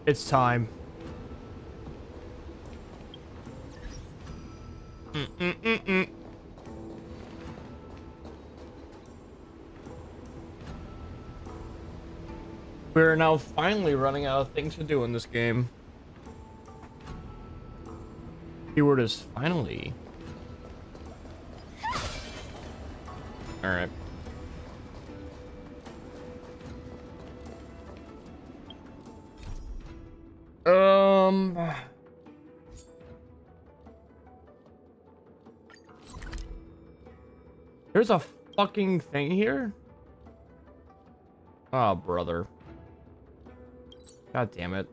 It's time. We're now finally running out of things to do in this game. Keyword is finally. All right. There's a fucking thing here. Oh, brother. God damn it.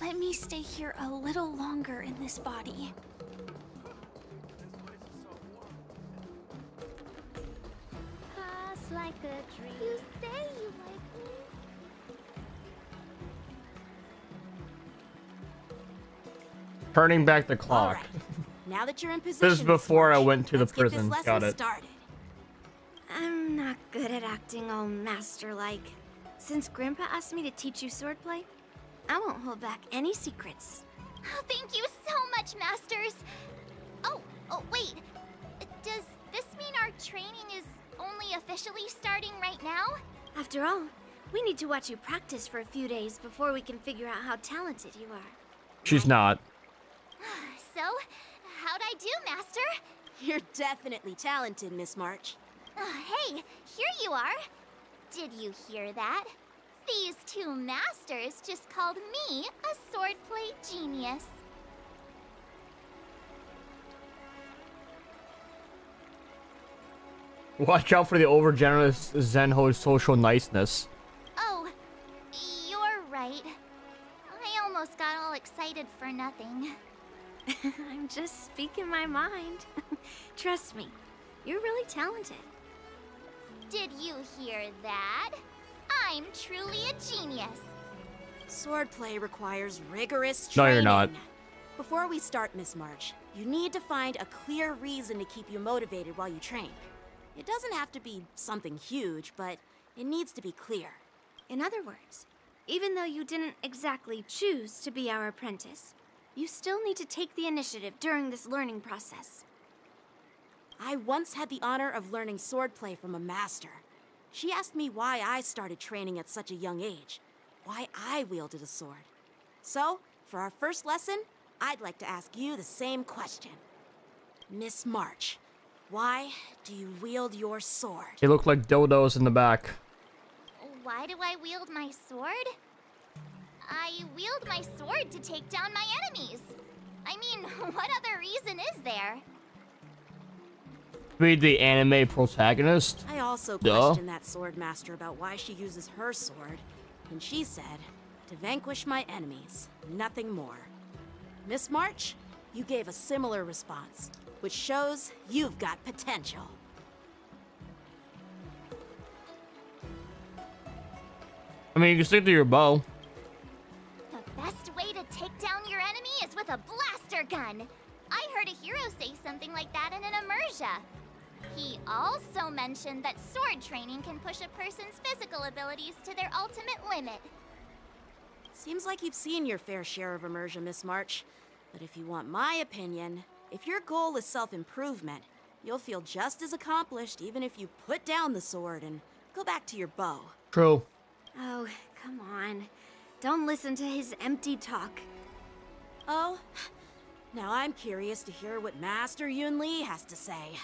Let me stay here a little longer in this body. Pass like a dream. You say you like me. Turning back the clock. Right. Now that you're in position, This is before I March, went to the let's get this prison. lesson Got it. started. I'm not good at acting all master-like. Since Grandpa asked me to teach you swordplay, I won't hold back any secrets. Oh, thank you so much, Masters. Oh, wait. Does this mean our training is only officially starting right now? After all, we need to watch you practice for a few days before we can figure out how talented you are. She's not. So, how'd I do, Master? You're definitely talented, Miss March. Hey, here you are. Did you hear that? These two masters just called me a swordplay genius. Watch out for the overgenerous Zenho's social niceness. Oh, you're right. I almost got all excited for nothing. I'm just speaking my mind. Trust me, you're really talented. Did you hear that? I'm truly a genius. Swordplay requires rigorous No, training. you're not. Before we start, Miss March, you need to find a clear reason to keep you motivated while you train. It doesn't have to be something huge, but it needs to be clear. In other words, even though you didn't exactly choose to be our apprentice, you still need to take the initiative during this learning process. I once had the honor of learning swordplay from a master. She asked me why I started training at such a young age, why I wielded a sword. So, for our first lesson, I'd like to ask you the same question. Miss March, why do you wield your sword? They look like dildos in the back. Why do I wield my sword? I wield my sword to take down my enemies. I mean, what other reason is there? Be the anime protagonist. I also Duh. questioned that sword master about why she uses her sword, and she said, to vanquish my enemies, nothing more. Miss March, you gave a similar response, which shows you've got potential. I mean, you can stick to your bow. The best way to take down your enemy is with a blaster gun. I heard a hero say something like that in an immersia. He also mentioned that sword training can push a person's physical abilities to their ultimate limit. Seems like you've seen your fair share of immersion, Miss March. But if you want my opinion, if your goal is self-improvement, you'll feel just as accomplished even if you put down the sword and go back to your bow. True. Oh, come on. Don't listen to his empty talk. Oh, now I'm curious to hear what Master Yun Li has to say.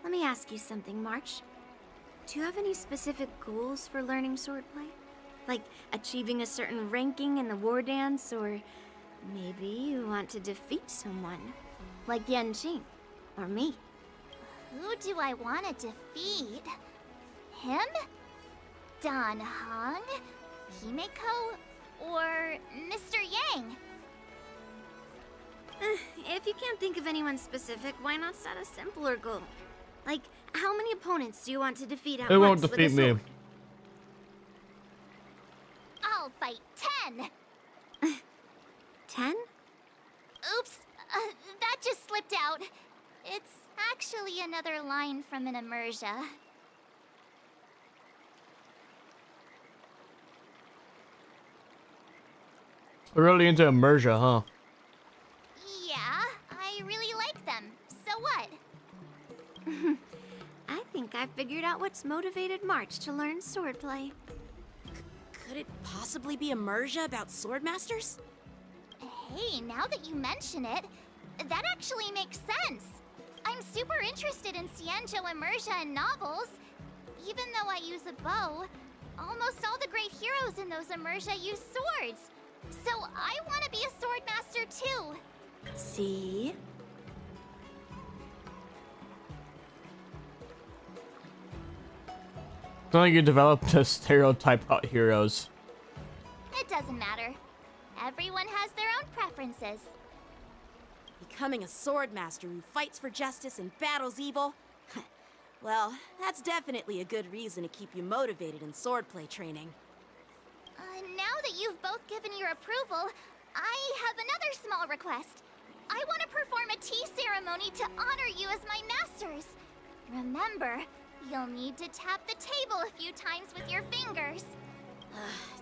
Let me ask you something, March. Do you have any specific goals for learning swordplay? Like achieving a certain ranking in the war dance, or maybe you want to defeat someone, like Yanqing, or me? Who do I want to defeat? Him? Dan Heng? Himeko? Or Mr. Yang? If you can't think of anyone specific, why not set a simpler goal? Like, how many opponents do you want to defeat at They won't once with a defeat me. sword? I'll fight 10. 10? Oops, that just slipped out. It's actually another line from an immersia. We're really into immersion, huh? Yeah, I really like them. So what? I think I figured out what's motivated March to learn swordplay. Could it possibly be immersia about sword masters? Hey, now that you mention it, that actually makes sense. I'm super interested in Cienjo immersia and novels. Even though I use a bow, almost all the great heroes in those immersia use swords. So I want to be a sword master too. See? It's not like you developed a stereotype about heroes. It doesn't matter. Everyone has their own preferences. Becoming a sword master who fights for justice and battles evil? Well, that's definitely a good reason to keep you motivated in swordplay training. Now that you've both given your approval, I have another small request. I want to perform a tea ceremony to honor you as my masters. Remember, you'll need to tap the table a few times with your fingers.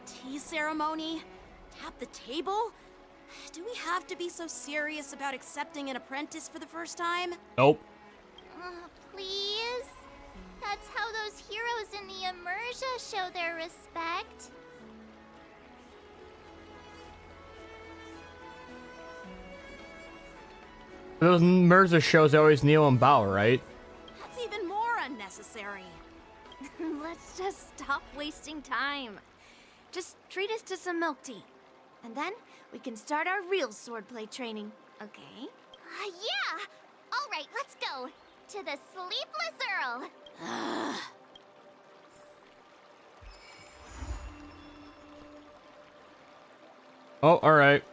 Tea ceremony? Tap the table? Do we have to be so serious about accepting an apprentice for the first time? Nope. Please? That's how those heroes in the immersia show their respect. Those immersive shows always kneel and bow, right? That's even more unnecessary. Let's just stop wasting time. Just treat us to some milk tea. And then we can start our real swordplay training, okay? Yeah! All right, let's go. To the Sleepless Earl. Oh, alright.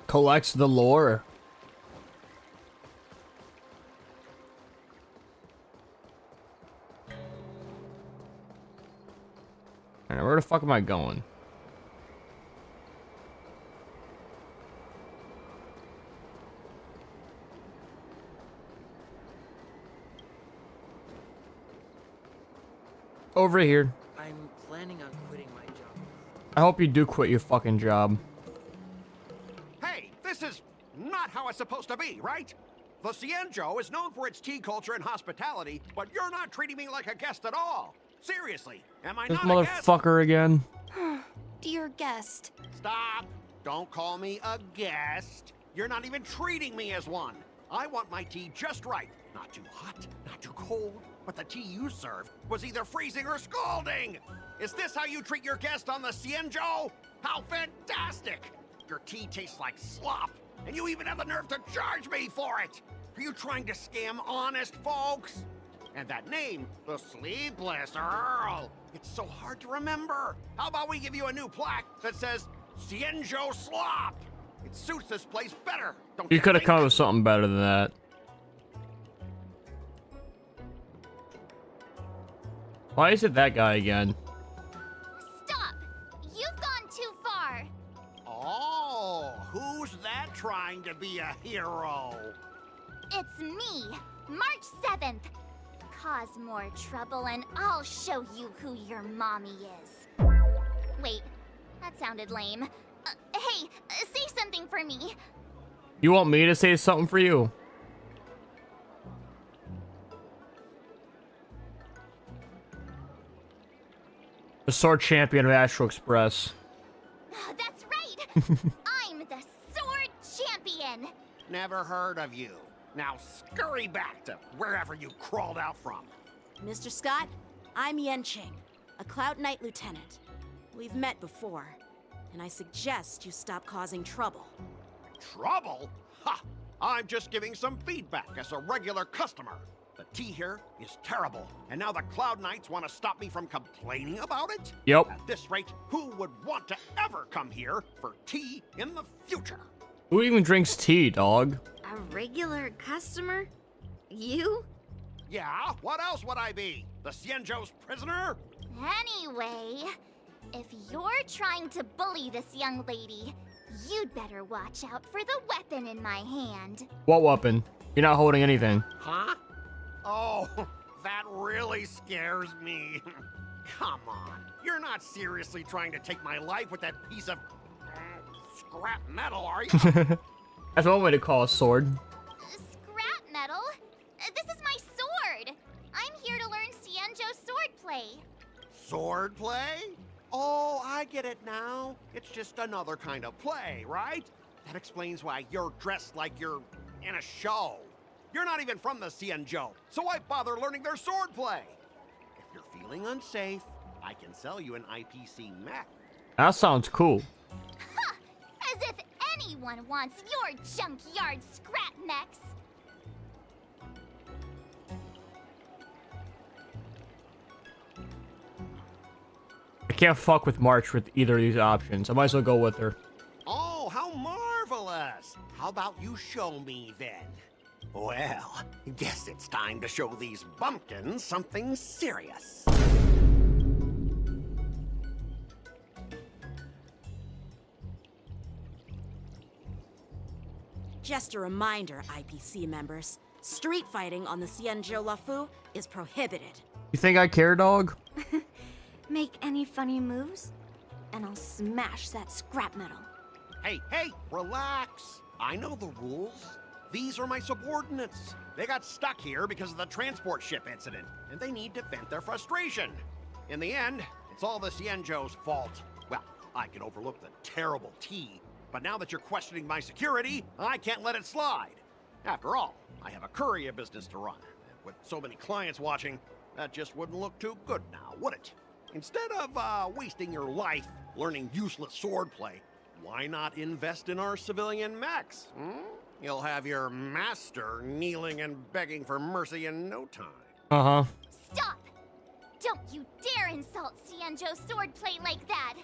Collects the lore. Alright, where the fuck am I going? Over here. I'm planning on quitting my job. I hope you do quit your fucking job. Hey, this is not how it's supposed to be, right? The Cienjo is known for its tea culture and hospitality, but you're not treating me like a guest at all. Seriously, am I This not a guest? motherfucker again. Dear guest. Stop! Don't call me a guest. You're not even treating me as one. I want my tea just right. Not too hot, not too cold, but the tea you served was either freezing or scalding. Is this how you treat your guest on the Cienjo? How fantastic! Your tea tastes like slop, and you even have the nerve to charge me for it. Are you trying to scam honest folks? And that name, the Sleepless Earl, it's so hard to remember. How about we give you a new plaque that says Cienjo Slop? It suits this place better, don't you You could have think? come up with something better than that. Why is it that guy again? Stop! You've gone too far. Oh, who's that trying to be a hero? It's me, March 7th. Cause more trouble and I'll show you who your mommy is. Wait, that sounded lame. Hey, say something for me. You want me to say something for you? The sword champion of Astro Express. That's right! I'm the sword champion! Never heard of you. Now scurry back to wherever you crawled out from. Mr. Scott, I'm Yenching, a Cloud Knight lieutenant. We've met before, and I suggest you stop causing trouble. Trouble? Ha! I'm just giving some feedback as a regular customer. The tea here is terrible, and now the Cloud Knights want to stop me from complaining about it? Yep. At this rate, who would want to ever come here for tea in the future? Who even drinks tea, dog? A regular customer? You? Yeah, what else would I be? The Cienjo's prisoner? Anyway, if you're trying to bully this young lady, You'd better watch out for the weapon in my hand. What weapon? You're not holding anything. Huh? Oh, that really scares me. Come on. You're not seriously trying to take my life with that piece of scrap metal, are you? That's one way to call a sword. Scrap metal? This is my sword. I'm here to learn Cienjo swordplay. Swordplay? Oh, I get it now. It's just another kind of play, right? That explains why you're dressed like you're in a show. You're not even from the Cienjo, so why bother learning their swordplay? If you're feeling unsafe, I can sell you an IPC mech. That sounds cool. Ha! As if anyone wants your junkyard scrap mechs. I can't fuck with March with either of these options. I might as well go with her. Oh, how marvelous! How about you show me then? Well, guess it's time to show these bumpkins something serious. Just a reminder, IPC members. Street fighting on the Cienjo Lafu is prohibited. You think I care, dog? Make any funny moves, and I'll smash that scrap metal. Hey, relax. I know the rules. These are my subordinates. They got stuck here because of the transport ship incident, and they need to vent their frustration. In the end, it's all the Cienjo's fault. Well, I can overlook the terrible tea, but now that you're questioning my security, I can't let it slide. After all, I have a courier business to run. With so many clients watching, that just wouldn't look too good now, would it? Instead of wasting your life learning useless swordplay, why not invest in our civilian mechs? You'll have your master kneeling and begging for mercy in no time. Uh-huh. Stop! Don't you dare insult Cienjo swordplay like that!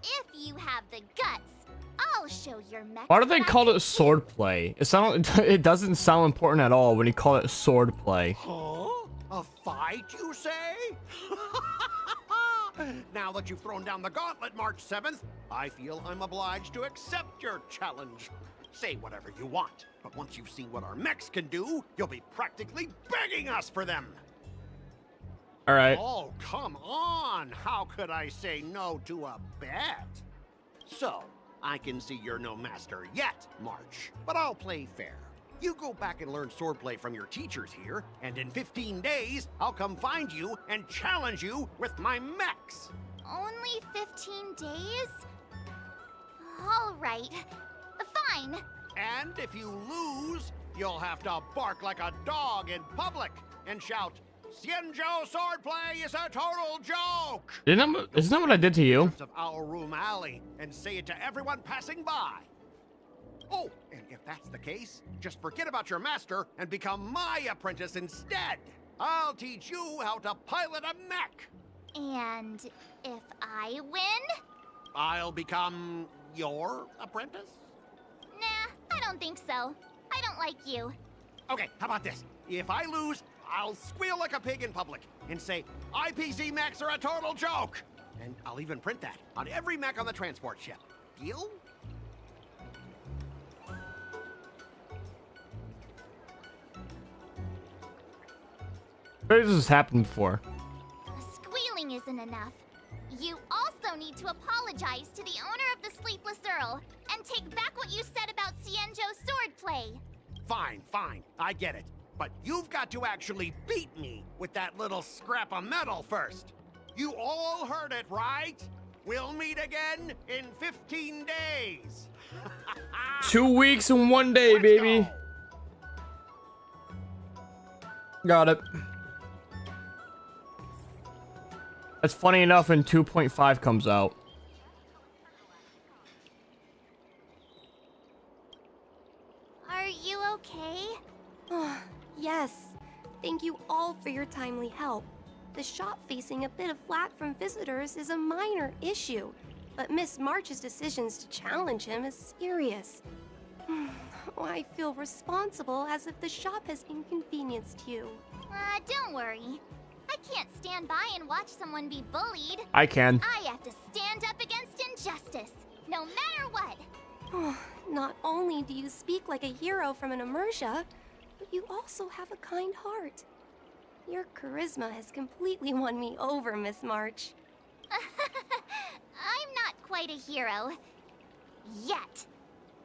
If you have the guts, I'll show your mechs. Why do they that I call can it swordplay? It doesn't sound important at all when you call it swordplay. Huh? A fight, you say? Now that you've thrown down the gauntlet, March 7th, I feel I'm obliged to accept your challenge. Say whatever you want, but once you've seen what our mechs can do, you'll be practically begging us for them. All right. Oh, come on! How could I say no to a bet? So, I can see you're no master yet, March, but I'll play fair. You go back and learn swordplay from your teachers here, and in 15 days, I'll come find you and challenge you with my mechs. Only 15 days? All right. Fine. And if you lose, you'll have to bark like a dog in public and shout, "Cienjo swordplay is a total joke!" Isn't that what I did to you? Of our room alley and say it to everyone passing by. Oh, and if that's the case, just forget about your master and become my apprentice instead. I'll teach you how to pilot a mech. And if I win? I'll become your apprentice? Nah, I don't think so. I don't like you. Okay, how about this? If I lose, I'll squeal like a pig in public and say, IPC mechs are a total joke. And I'll even print that on every mech on the transport ship. Deal? Where has this happened before? Squealing isn't enough. You also need to apologize to the owner of the Sleepless Earl and take back what you said about Cienjo swordplay. Fine, I get it. But you've got to actually beat me with that little scrap of metal first. You all heard it, right? We'll meet again in 15 days. 2 weeks and 1 day, Let's baby. go. Got it. That's funny enough when 2.5 comes out. Are you okay? Yes. Thank you all for your timely help. The shop facing a bit of flack from visitors is a minor issue, but Miss March's decisions to challenge him is serious. I feel responsible as if the shop has inconvenienced you. Don't worry. I can't stand by and watch someone be bullied. I can. I have to stand up against injustice, no matter what. Oh, not only do you speak like a hero from an immersia, but you also have a kind heart. Your charisma has completely won me over, Miss March. I'm not quite a hero. Yet.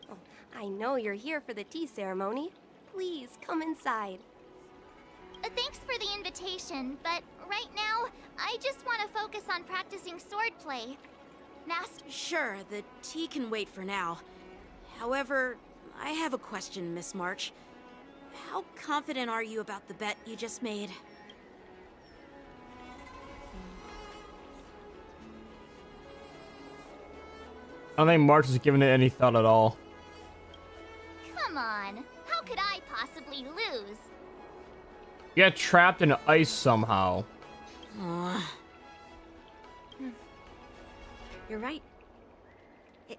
Oh, I know you're here for the tea ceremony. Please come inside. Thanks for the invitation, but right now, I just want to focus on practicing swordplay. Master. Sure, the tea can wait for now. However, I have a question, Miss March. How confident are you about the bet you just made? I don't think March has given it any thought at all. Come on, how could I possibly lose? You got trapped in ice somehow. You're right.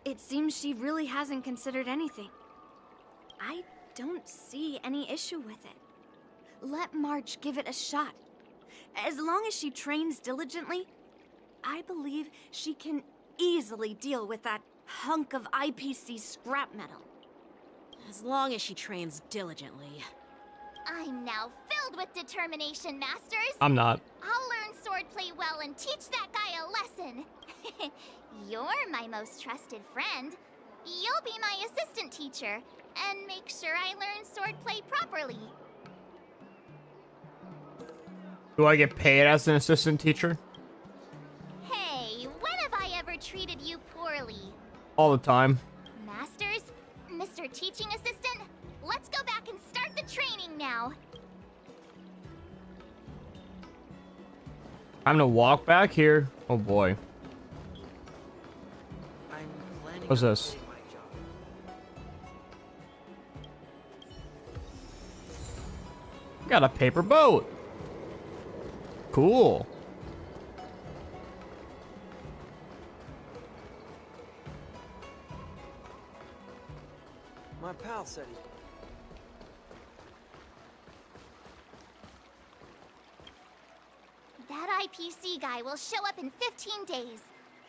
It seems she really hasn't considered anything. I don't see any issue with it. Let March give it a shot. As long as she trains diligently, I believe she can easily deal with that hunk of IPC scrap metal. As long as she trains diligently. I'm now filled with determination, Masters. I'm not. I'll learn swordplay well and teach that guy a lesson. You're my most trusted friend. You'll be my assistant teacher and make sure I learn swordplay properly. Do I get paid as an assistant teacher? Hey, when have I ever treated you poorly? All the time. Masters, Mr. Teaching Assistant, let's go back and start the training now. Time to walk back here. Oh boy. I'm planning What's on this? quitting my job. Got a paper boat. Cool. My pal said he... That IPC guy will show up in 15 days.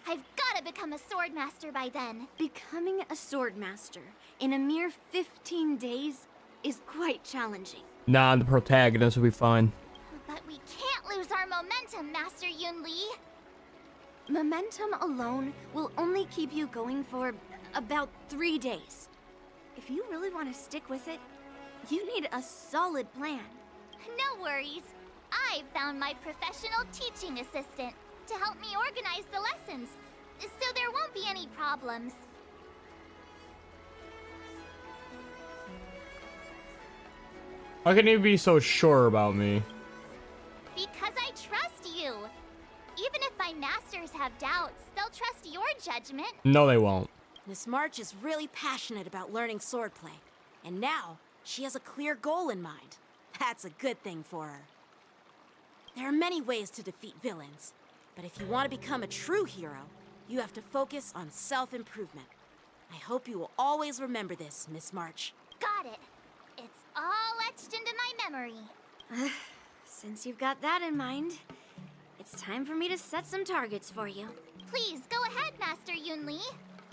I've got to become a sword master by then. Becoming a sword master in a mere 15 days is quite challenging. Nah, the protagonist will be fine. But we can't lose our momentum, Master Yun Li. Momentum alone will only keep you going for about 3 days. If you really want to stick with it, you need a solid plan. No worries. I've found my professional teaching assistant to help me organize the lessons, so there won't be any problems. How can you be so sure about me? Because I trust you. Even if my masters have doubts, they'll trust your judgment. No, they won't. Miss March is really passionate about learning swordplay. And now, she has a clear goal in mind. That's a good thing for her. There are many ways to defeat villains. But if you want to become a true hero, you have to focus on self-improvement. I hope you will always remember this, Miss March. Got it. It's all etched into my memory. Since you've got that in mind, it's time for me to set some targets for you. Please, go ahead, Master Yun Li.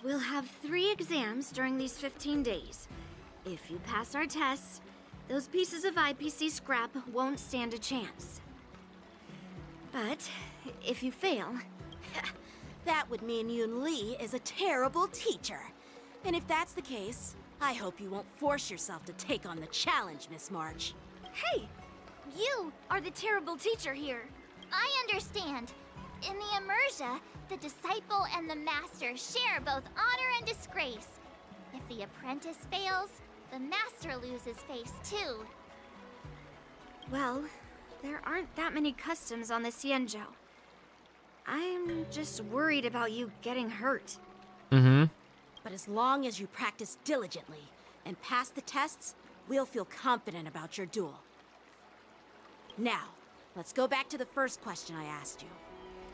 We'll have 3 exams during these 15 days. If you pass our tests, those pieces of IPC scrap won't stand a chance. But if you fail, That would mean Yun Li is a terrible teacher. And if that's the case, I hope you won't force yourself to take on the challenge, Miss March. hey, you are the terrible teacher here. I understand. In the immersia, the disciple and the master share both honor and disgrace. If the apprentice fails, the master loses face too. Well, there aren't that many customs on the Xianzhou. I'm just worried about you getting hurt. Mm-hmm. But as long as you practice diligently and pass the tests, we'll feel confident about your duel. Now, let's go back to the first question I asked you.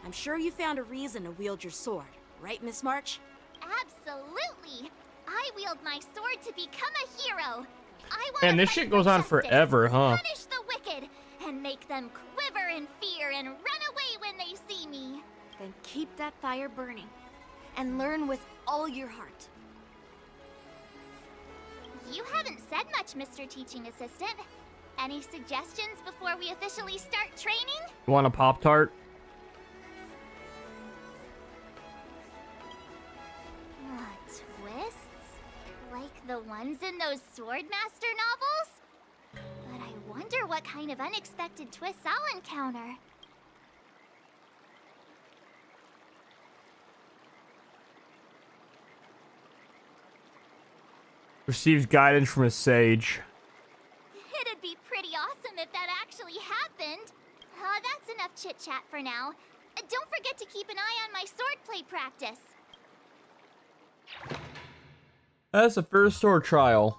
I'm sure you found a reason to wield your sword, right, Miss March? Absolutely! I wield my sword to become a hero. I want Man, to this fight shit for goes on justice, forever, huh? punish the wicked, and make them quiver in fear and run away when they see me. Then keep that fire burning and learn with all your heart. You haven't said much, Mr. Teaching Assistant. Any suggestions before we officially start training? You want a Pop-Tart? Twists? Like the ones in those Swordmaster novels? But I wonder what kind of unexpected twists I'll encounter. Receives guidance from a sage. It'd be pretty awesome if that actually happened. That's enough chit-chat for now. Don't forget to keep an eye on my swordplay practice. That's the first sword trial.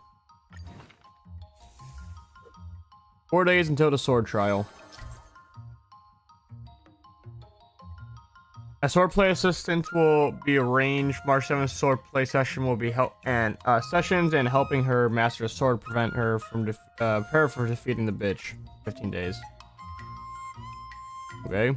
4 days until the sword trial. A swordplay assistant will be arranged. March 7th swordplay session will be sessions and helping her master a sword prevent her from prepare for defeating the bitch. 15 days. Okay.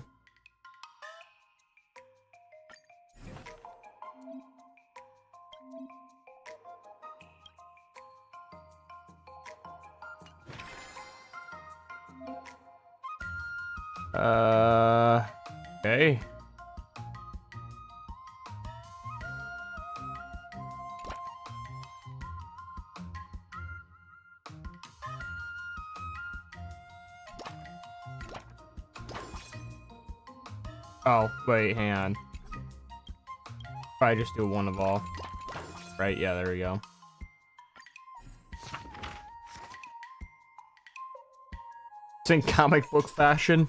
Okay. Oh, wait, hang on. Probably just do one of all. Right, yeah, there we go. It's in comic book fashion.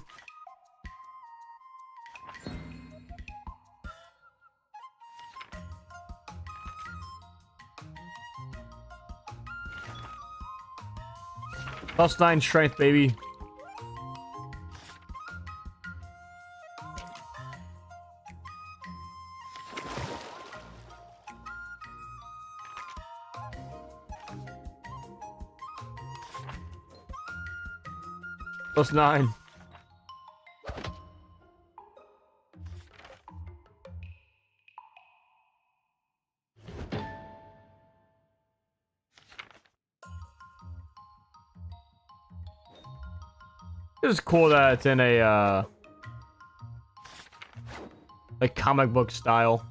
+9 strength, baby. +9. It's cool that it's in a like comic book style.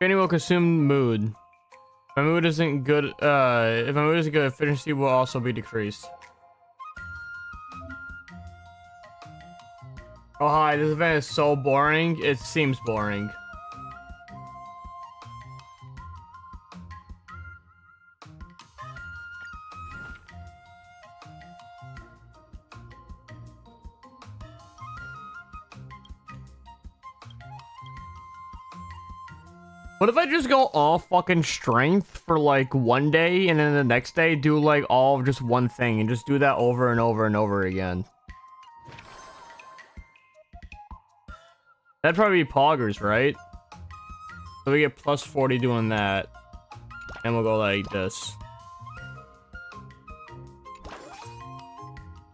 Training will consume mood. If my mood isn't good, efficiency will also be decreased. Oh hi, this event is so boring. It seems boring. What if I just go all fucking strength for like one day and then the next day do like all of just one thing and just do that over and over and over again? That'd probably be poggers, right? So we get +40 doing that. And we'll go like this.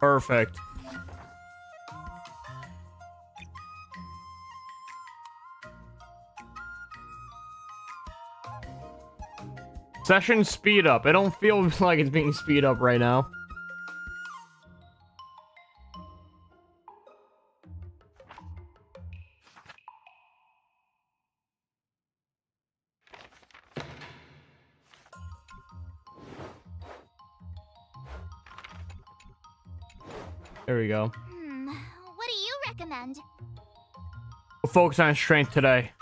Perfect. Session speed up. I don't feel like it's being speed up right now. There we go. What do you recommend? We'll focus on strength today.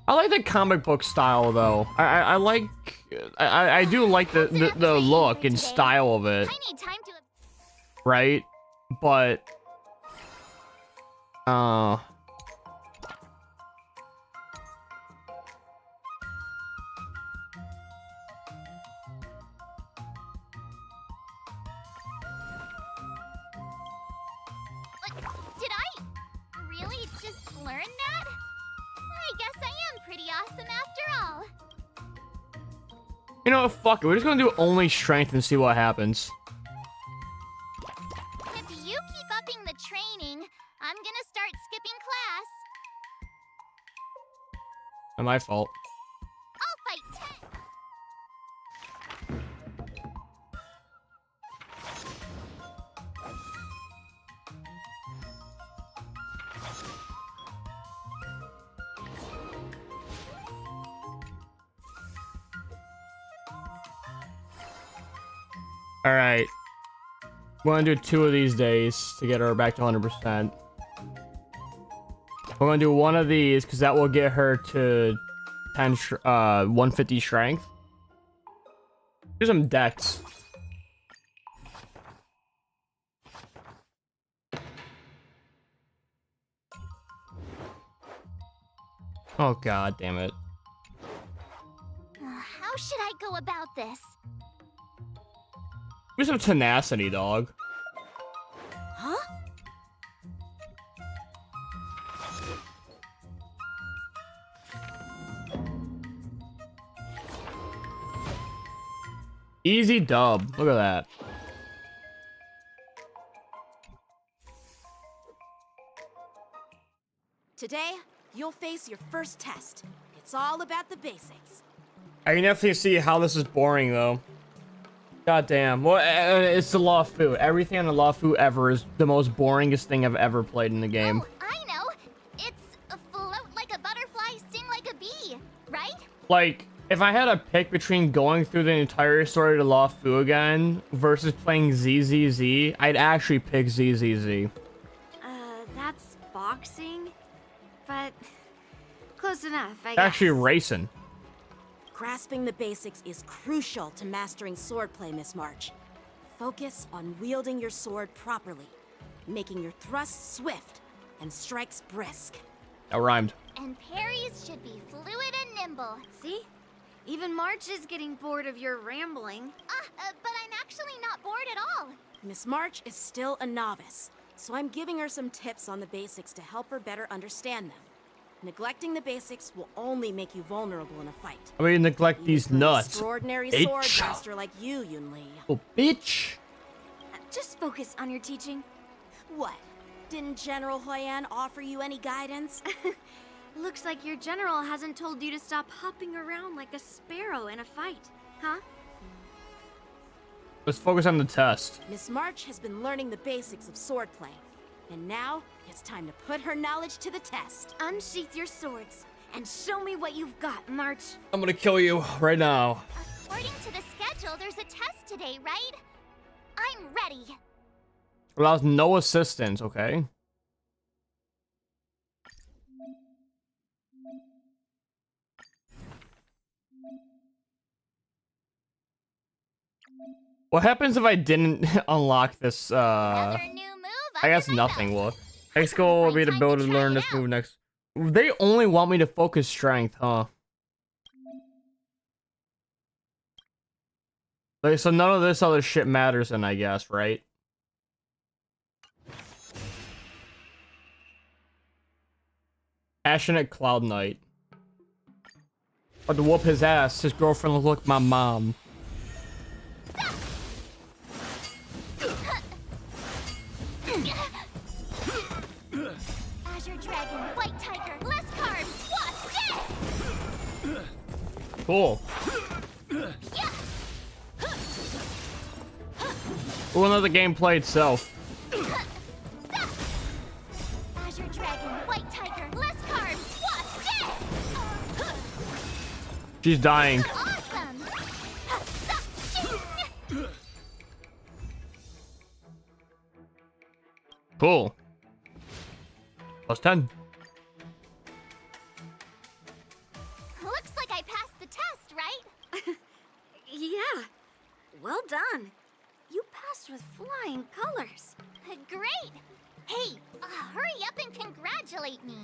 I like the comic book style though. I like I do like the look and style of it. I need time to... Right? But learn that? I guess I am pretty awesome after all. You know what? Fuck it. We're just gonna do only strength and see what happens. If you keep upping the training, I'm gonna start skipping class. Not my fault. I'll fight 10. All right. We're gonna do 2 of these days to get her back to 100%. We're gonna do 1 of these because that will get her to 150 strength. Do some dex. Oh god damn it. How should I go about this? Do some tenacity, dog. Huh? Easy dub. Look at that. Today, you'll face your first test. It's all about the basics. I can definitely see how this is boring, though. God damn. Well, it's the Law of Fu. Everything on the Law of Fu ever is the most boringest thing I've ever played in the game. Oh, I know. It's a float like a butterfly, sting like a bee, right? Like, if I had to pick between going through the entire story of the Law of Fu again versus playing ZZZ, I'd actually pick ZZZ. That's boxing? But close enough, I guess. Actually racing. Grasping the basics is crucial to mastering swordplay, Miss March. Focus on wielding your sword properly, making your thrusts swift and strikes brisk. That rhymed. And parries should be fluid and nimble. See? Even March is getting bored of your rambling. But I'm actually not bored at all. Miss March is still a novice, so I'm giving her some tips on the basics to help her better understand them. Neglecting the basics will only make you vulnerable in a fight. I mean, neglect Even these for an nuts. extraordinary Bitch. sword master like you, Yunli. Oh, bitch. Just focus on your teaching. What? Didn't General Huyan offer you any guidance? Looks like your general hasn't told you to stop hopping around like a sparrow in a fight, huh? Let's focus on the test. Miss March has been learning the basics of swordplay, and now it's time to put her knowledge to the test. Unsheath your swords and show me what you've got, March. I'm gonna kill you right now. According to the schedule, there's a test today, right? I'm ready. Allows no assistance, okay? What happens if I didn't unlock this, Another new move. I guess under my nothing belt. will. Next goal will be to Time build and try learn it this out. move next. They only want me to focus strength, huh? Like, so none of this other shit matters then, I guess, right? Passionate Cloud Knight. But to whoop his ass, his girlfriend looked like my mom. Azure Dragon, White Tiger, less carbs. What's this? Cool. Yeah. We'll another gameplay itself. Azure Dragon, White Tiger, less carbs. What's this? She's dying. Awesome. Cool. Plus 10. Looks like I passed the test, right? Yeah. Well done. You passed with flying colors. Great. Hey, hurry up and congratulate me.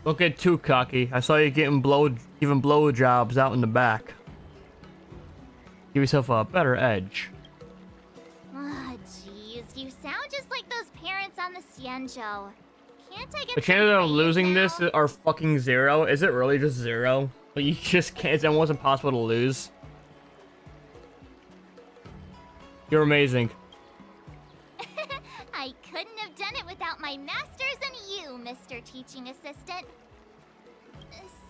Don't get too cocky. I saw you giving blowjobs out in the back. Give yourself a better edge. Ah, jeez. you sound just like those parents on the Xianzhou. Can't I get The some chances of praise losing now? this are fucking 0. Is it really just 0? Like, you just can't. It's almost impossible to lose. You're amazing. I couldn't have done it without my masters and you, Mr. Teaching Assistant.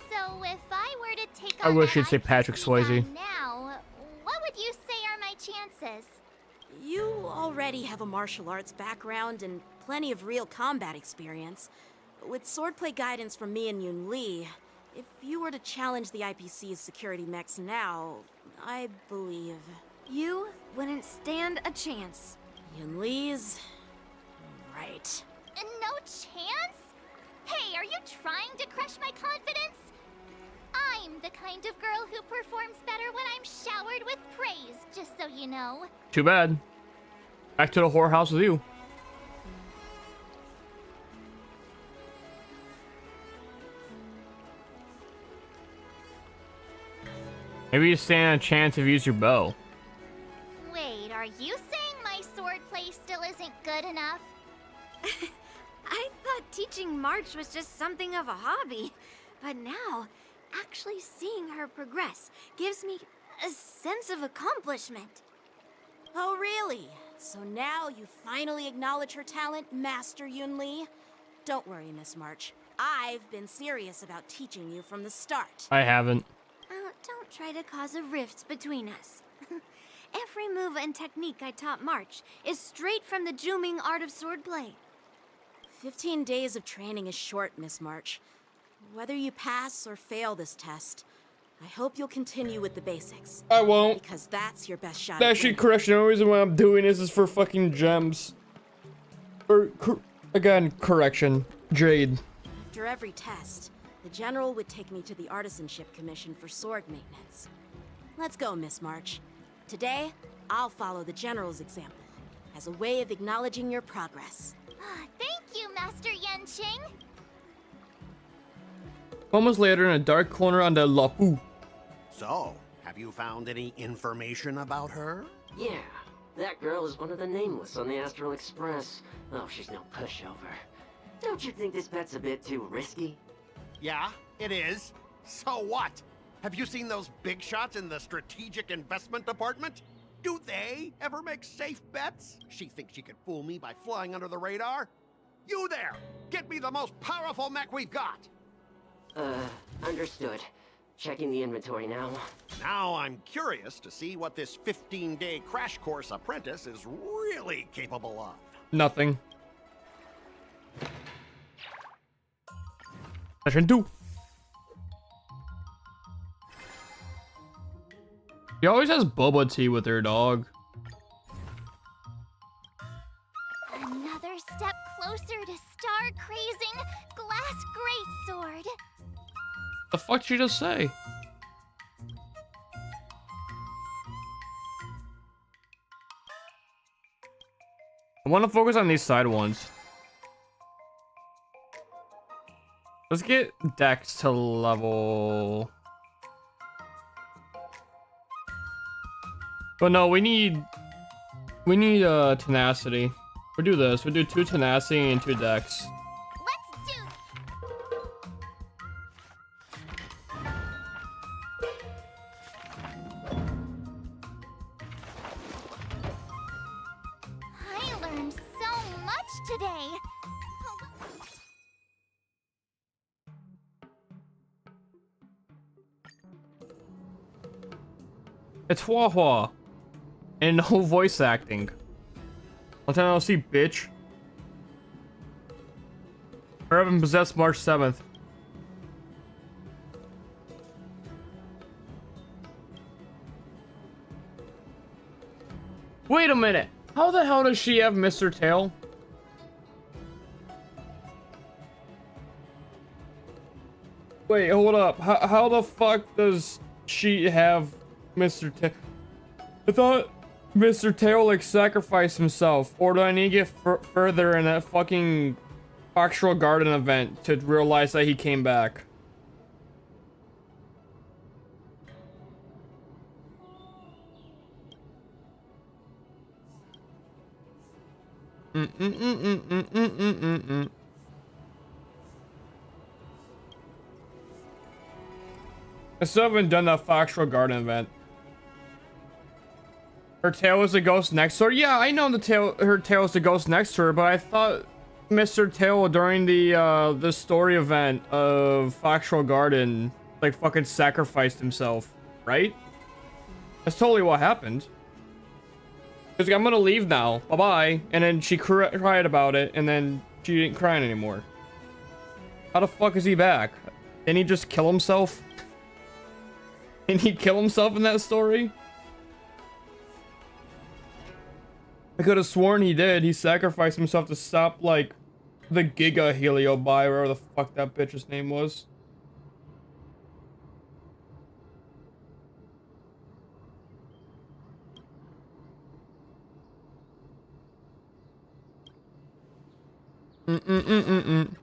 So if I were to take I on wish that you'd say Patrick IPC Swayze. guy now, what would you say are my chances? You already have a martial arts background and plenty of real combat experience. With swordplay guidance from me and Yun Li, if you were to challenge the IPC's security mechs now, I believe You wouldn't stand a chance. Yun Li's right. No chance? Hey, are you trying to crush my confidence? I'm the kind of girl who performs better when I'm showered with praise, just so you know. Too bad. Back to the whorehouse with you. Maybe you stand a chance if you use your bow. Wait, are you saying my swordplay still isn't good enough? I thought teaching March was just something of a hobby, but now, actually seeing her progress gives me a sense of accomplishment. Oh, really? So now you finally acknowledge her talent, Master Yun Li? Don't worry, Miss March. I've been serious about teaching you from the start. I haven't. Don't try to cause a rift between us. Every move and technique I taught March is straight from the Juming art of swordplay. 15 days of training is short, Miss March. Whether you pass or fail this test, I hope you'll continue with the basics. I won't. Because that's your best shot. That shit correction. The only reason why I'm doing this is for fucking gems. Or, again, correction. Jade. After every test, the General would take me to the Artisanship Commission for sword maintenance. Let's go, Miss March. Today, I'll follow the General's example as a way of acknowledging your progress. Thank you, Master Yanqing. Moments later, in a dark corner on the Lapu. So, have you found any information about her? Yeah, that girl is one of the nameless on the Astral Express. Oh, she's no pushover. Don't you think this bet's a bit too risky? Yeah, it is. So what? Have you seen those big shots in the Strategic Investment Department? Do they ever make safe bets? She thinks she could fool me by flying under the radar? You there! Get me the most powerful mech we've got! Understood. Checking the inventory now. Now I'm curious to see what this 15-day crash course apprentice is really capable of. Nothing. Session 2. She always has boba tea with her dog. Another step closer to star-crazing glass greatsword. The fuck did she just say? I want to focus on these side ones. Let's get Dex to level. But no, we need tenacity. We'll do this. We'll do 2 tenacity and 2 Dex. Let's do. I learned so much today. It's Hua Hua. And no voice acting. Long time no see, bitch. Hurry up and possess March 7th. Wait a minute. How the hell does she have Mr. Tail? Wait, hold up. How the fuck does she have Mr. Tail? I thought Mr. Tail like sacrificed himself, or do I need to get further in that fucking Actual Garden event to realize that he came back? Mm-mm-mm-mm-mm-mm-mm-mm. I still haven't done that Foxtrot Garden event. Her tail was the ghost next to her? Yeah, I know her tail is the ghost next to her, but I thought Mr. Tail during the story event of Foxtrot Garden like fucking sacrificed himself, right? That's totally what happened. She's like, I'm gonna leave now. Bye-bye. And then she cried about it, and then she didn't cry anymore. How the fuck is he back? Didn't he just kill himself? Didn't he kill himself in that story? I could have sworn he did. He sacrificed himself to stop, like, the Giga Heliobi, whatever the fuck that bitch's name was. Mm-mm-mm-mm-mm.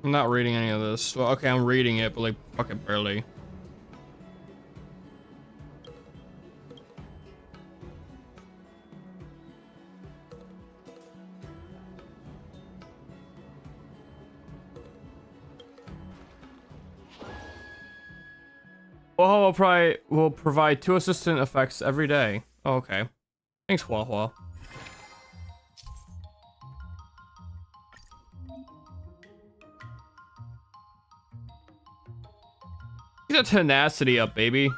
I'm not reading any of this. Well, okay, I'm reading it, but like fucking barely. Well, will provide 2 assistant effects every day. Oh, okay. Thanks, Hua Hua. Get that tenacity up, baby.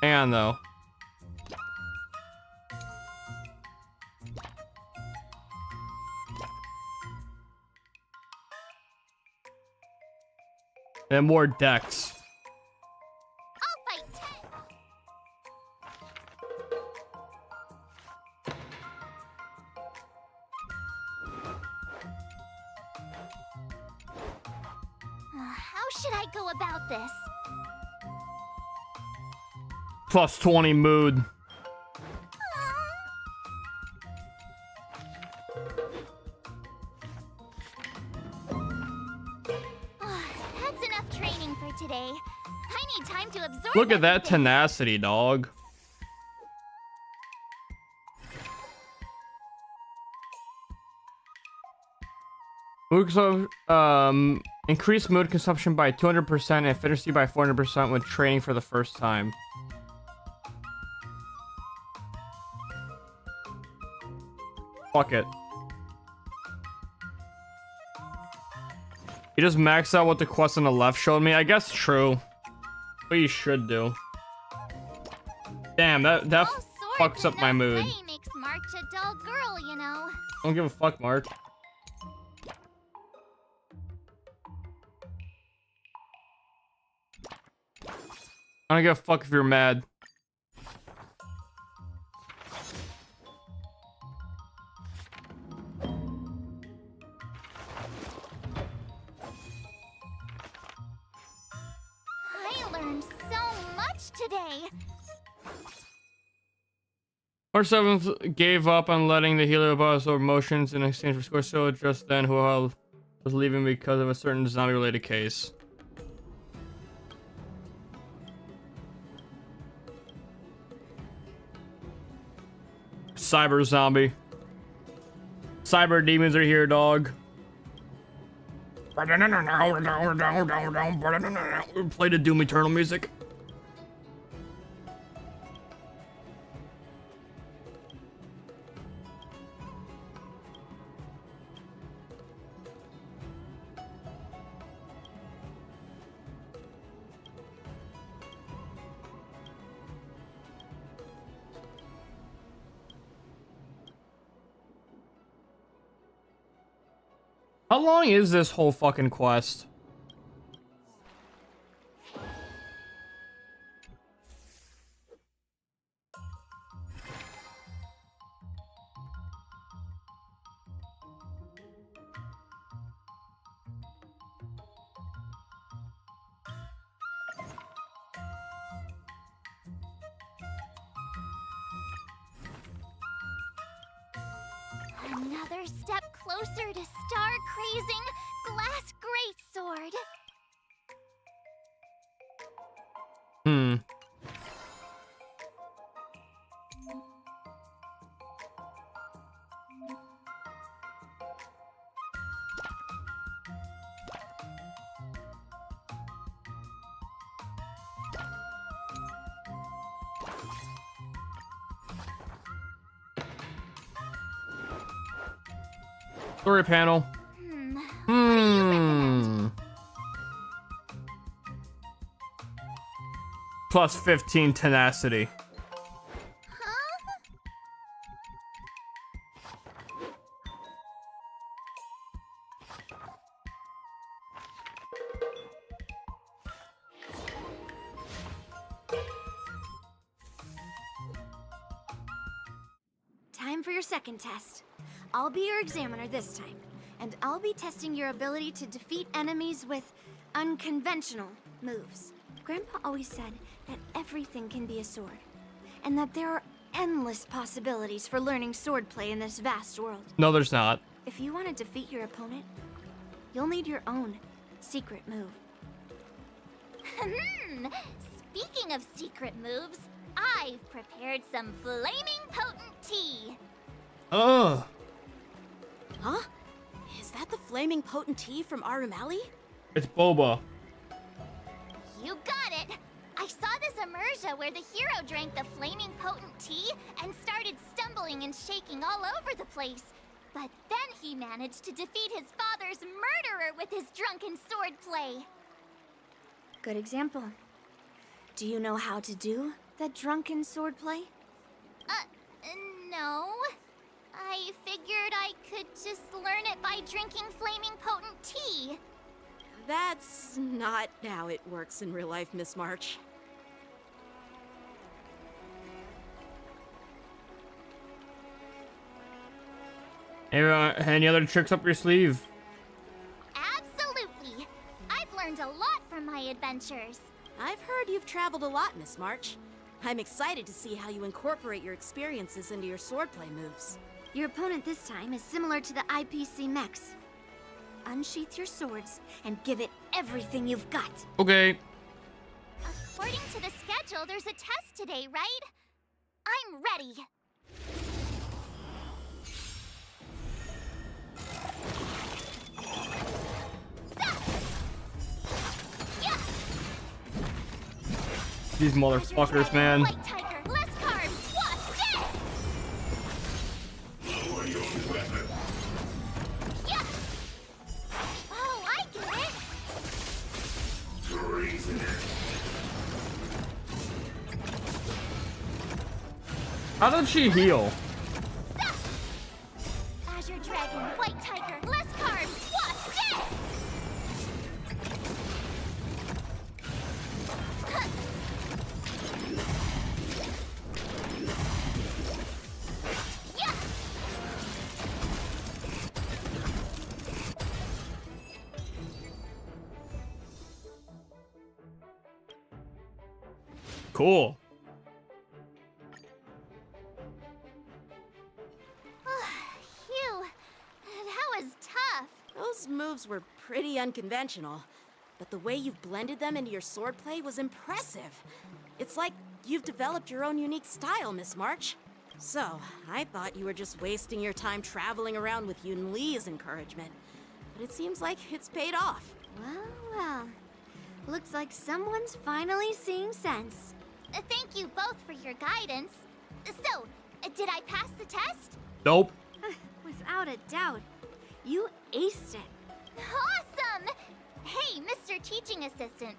Hang on, though. And more decks. I'll fight 10. How should I go about this? Plus 20 mood. That's enough training for today. I need time to absorb. Look at that everything. tenacity, dog. Increase mood consumption by 200% and efficiency by 400% when training for the first time. Fuck it. You just maxed out what the quest on the left showed me. I guess true. What you should do. Damn, that All fucks swords up and my no mood. play makes March a dull girl, you know. Don't give a fuck, Mark. I don't give a fuck if you're mad. I learned so much today. March 7th gave up on letting the healer absorb motions in exchange for score, so just then Hual was leaving because of a certain zombie-related case. Cyber zombie. Cyber demons are here, dog. Play the Doom Eternal music. How long is this whole fucking quest? Another step closer to star-crazing glass greatsword. Story panel. Plus 15 tenacity. Time for your second test. I'll be your examiner this time, and I'll be testing your ability to defeat enemies with unconventional moves. Grandpa always said that everything can be a sword, and that there are endless possibilities for learning swordplay in this vast world. No, there's not. If you want to defeat your opponent, you'll need your own secret move. Speaking of secret moves, I've prepared some flaming potent tea. Ugh. Huh? Is that the flaming potent tea from Arumali? It's boba. You got it! I saw this immersia where the hero drank the flaming potent tea and started stumbling and shaking all over the place. But then he managed to defeat his father's murderer with his drunken swordplay. Good example. Do you know how to do the drunken swordplay? No. I figured I could just learn it by drinking flaming potent tea. That's not how it works in real life, Miss March. Any other tricks up your sleeve? Absolutely. I've learned a lot from my adventures. I've heard you've traveled a lot, Miss March. I'm excited to see how you incorporate your experiences into your swordplay moves. Your opponent this time is similar to the IPC mechs. Unsheath your swords and give it everything you've got. Okay. According to the schedule, there's a test today, right? I'm ready. These motherfuckers, man. White tiger, less carbs. What's this? Yeah. Oh, I get it. How did she heal? Azure dragon, white tiger, less carbs. What's this? Yeah. Cool. Phew. That was tough. Those moves were pretty unconventional, but the way you've blended them into your swordplay was impressive. It's like you've developed your own unique style, Miss March. So, I thought you were just wasting your time traveling around with Yun Li's encouragement. But it seems like it's paid off. Well. Looks like someone's finally seeing sense. Thank you both for your guidance. So, did I pass the test? Nope. Without a doubt. You aced it. Awesome! Hey, Mr. Teaching Assistant,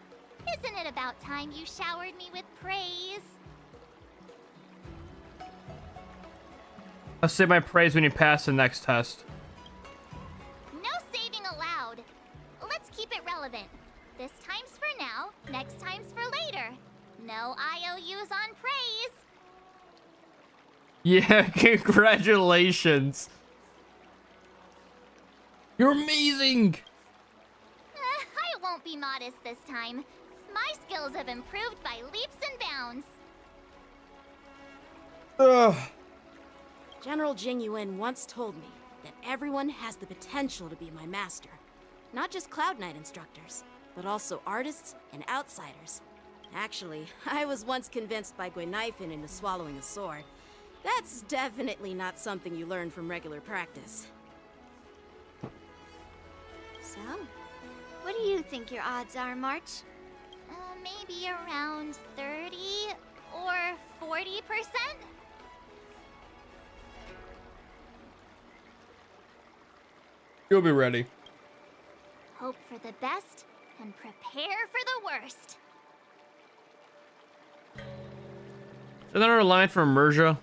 isn't it about time you showered me with praise? I'll say my praise when you pass the next test. No saving allowed. Let's keep it relevant. This time's for now, next time's for later. No IOUs on praise. Yeah, congratulations. You're amazing. I won't be modest this time. My skills have improved by leaps and bounds. Ugh. General Jing Yuan once told me, everyone has the potential to be my master. Not just Cloud Knight instructors, but also artists and outsiders. Actually, I was once convinced by Gwenifin into swallowing a sword. That's definitely not something you learn from regular practice. So, what do you think your odds are, March? Maybe around 30 or 40%? You'll be ready. Hope for the best and prepare for the worst. Is that another line from Merja?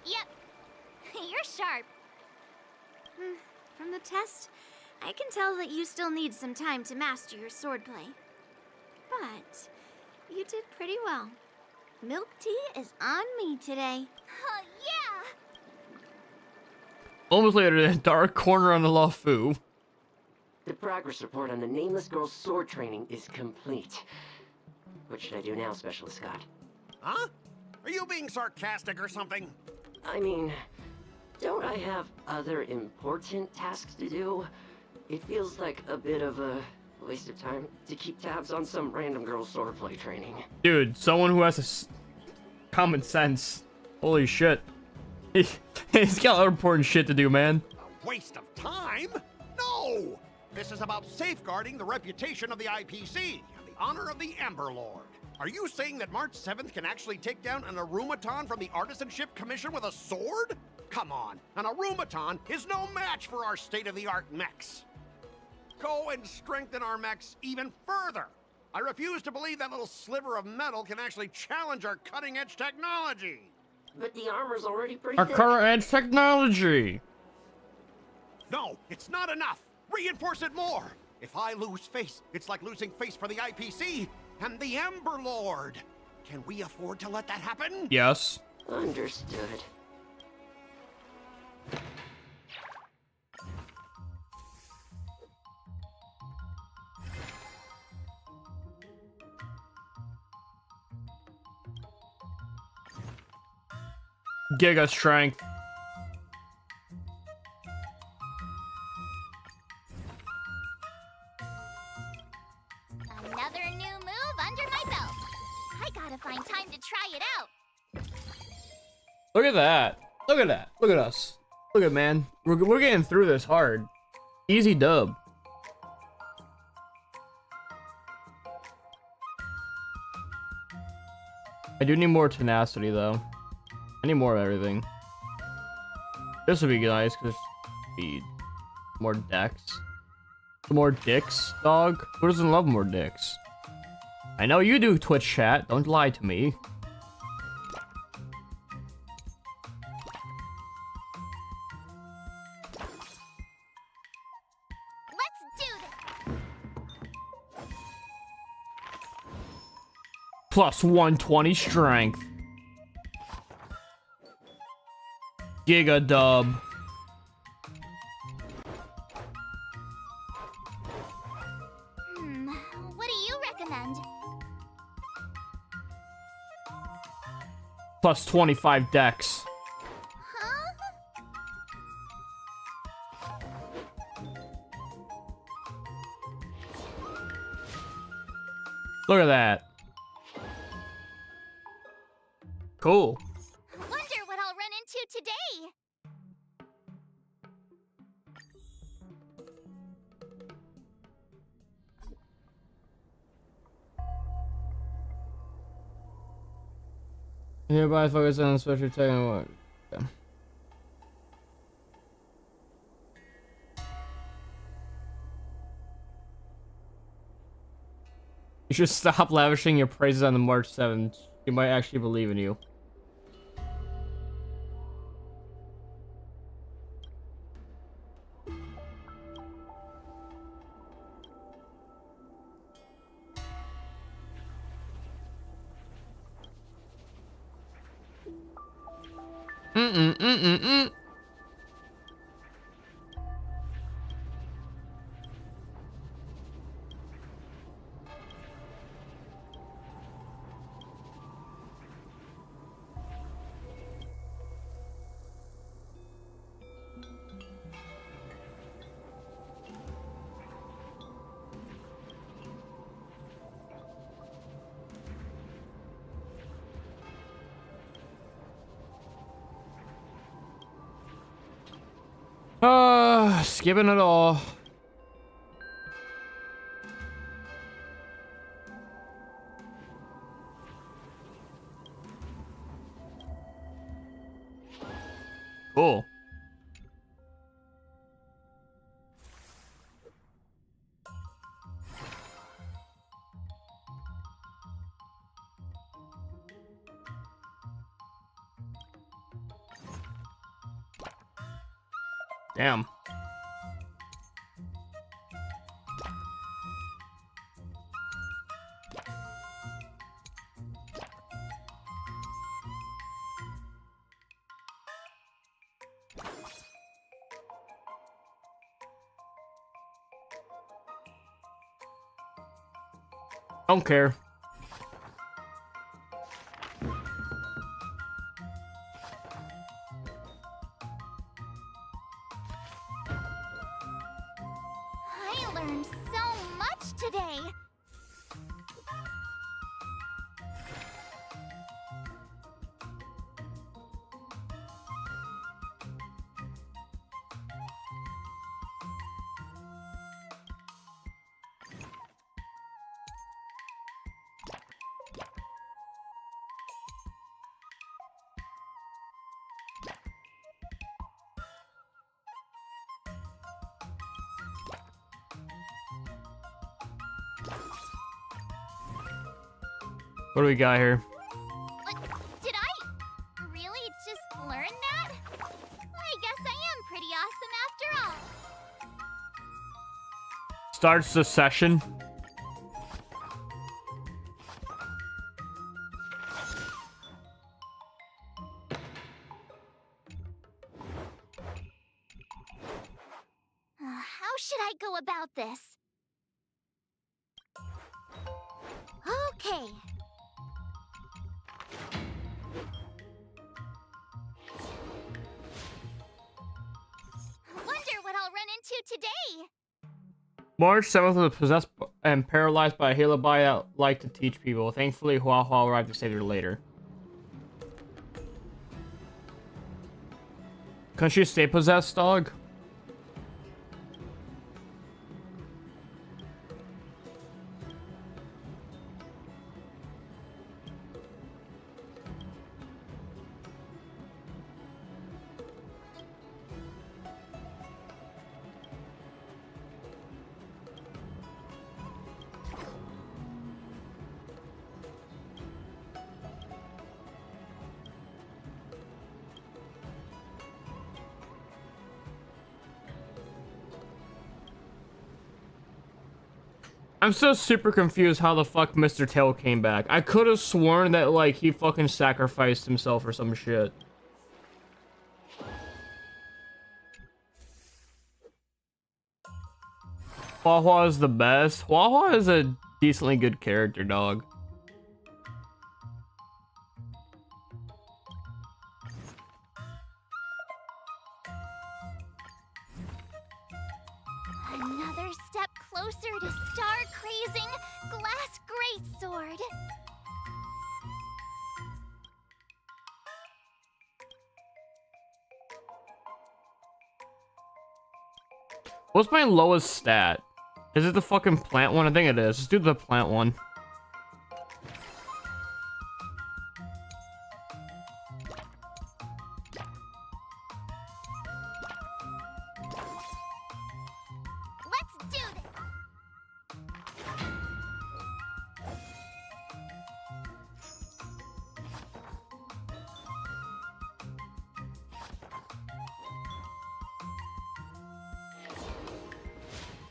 Yep. You're sharp. From the test, I can tell that you still need some time to master your swordplay. But you did pretty well. Milk tea is on me today. Yeah! Almost later, the dark corner on the LaFu. The progress report on the nameless girl's sword training is complete. What should I do now, Specialist Scott? Huh? Are you being sarcastic or something? I mean, don't I have other important tasks to do? It feels like a bit of a waste of time to keep tabs on some random girl's swordplay training. Dude, someone who has common sense. Holy shit. He's got other important shit to do, man. A waste of time? No! This is about safeguarding the reputation of the IPC and the honor of the Ember Lord. Are you saying that March 7th can actually take down an Arumaton from the Artisanship Commission with a sword? Come on, an Arumaton is no match for our state-of-the-art mechs. Go and strengthen our mechs even further. I refuse to believe that little sliver of metal can actually challenge our cutting-edge technology. But the armor's already pretty Our thick. current edge technology. No, it's not enough. Reinforce it more. If I lose face, it's like losing face for the IPC and the Ember Lord. Can we afford to let that happen? Yes. Understood. Giga strength. Another new move under my belt. I gotta find time to try it out. Look at that. Look at that. Look at us. Look at man. We're getting through this hard. Easy dub. I do need more tenacity though. I need more of everything. This would be nice because speed. More decks. More dicks, dog. Who doesn't love more dicks? I know you do, Twitch chat. Don't lie to me. Let's do this. Plus 120 strength. Giga dub. What do you recommend? Plus 25 dex. Huh? Look at that. Cool. Wonder what I'll run into today. Hereby focus on special technical. Yeah. You should stop lavishing your praises on the March 7th. She might actually believe in you. Skipping it all. Cool. Damn. Don't care. I learned so much today. What do we got here? Did I really just learn that? I guess I am pretty awesome after all. Starts the session. How should I go about this? Okay. Wonder what I'll run into today. March 7th was possessed and paralyzed by a halobi that liked to teach people. Thankfully, Hua Hua arrived to save her later. Couldn't she stay possessed, dog? I'm still super confused how the fuck Mr. Tail came back. I could have sworn that, like, he fucking sacrificed himself or some shit. Hua Hua is the best. Hua Hua is a decently good character, dog. Another step closer to star-crazing glass greatsword. What's my lowest stat? Is it the fucking plant one? I think it is. Let's do the plant one. Let's do this.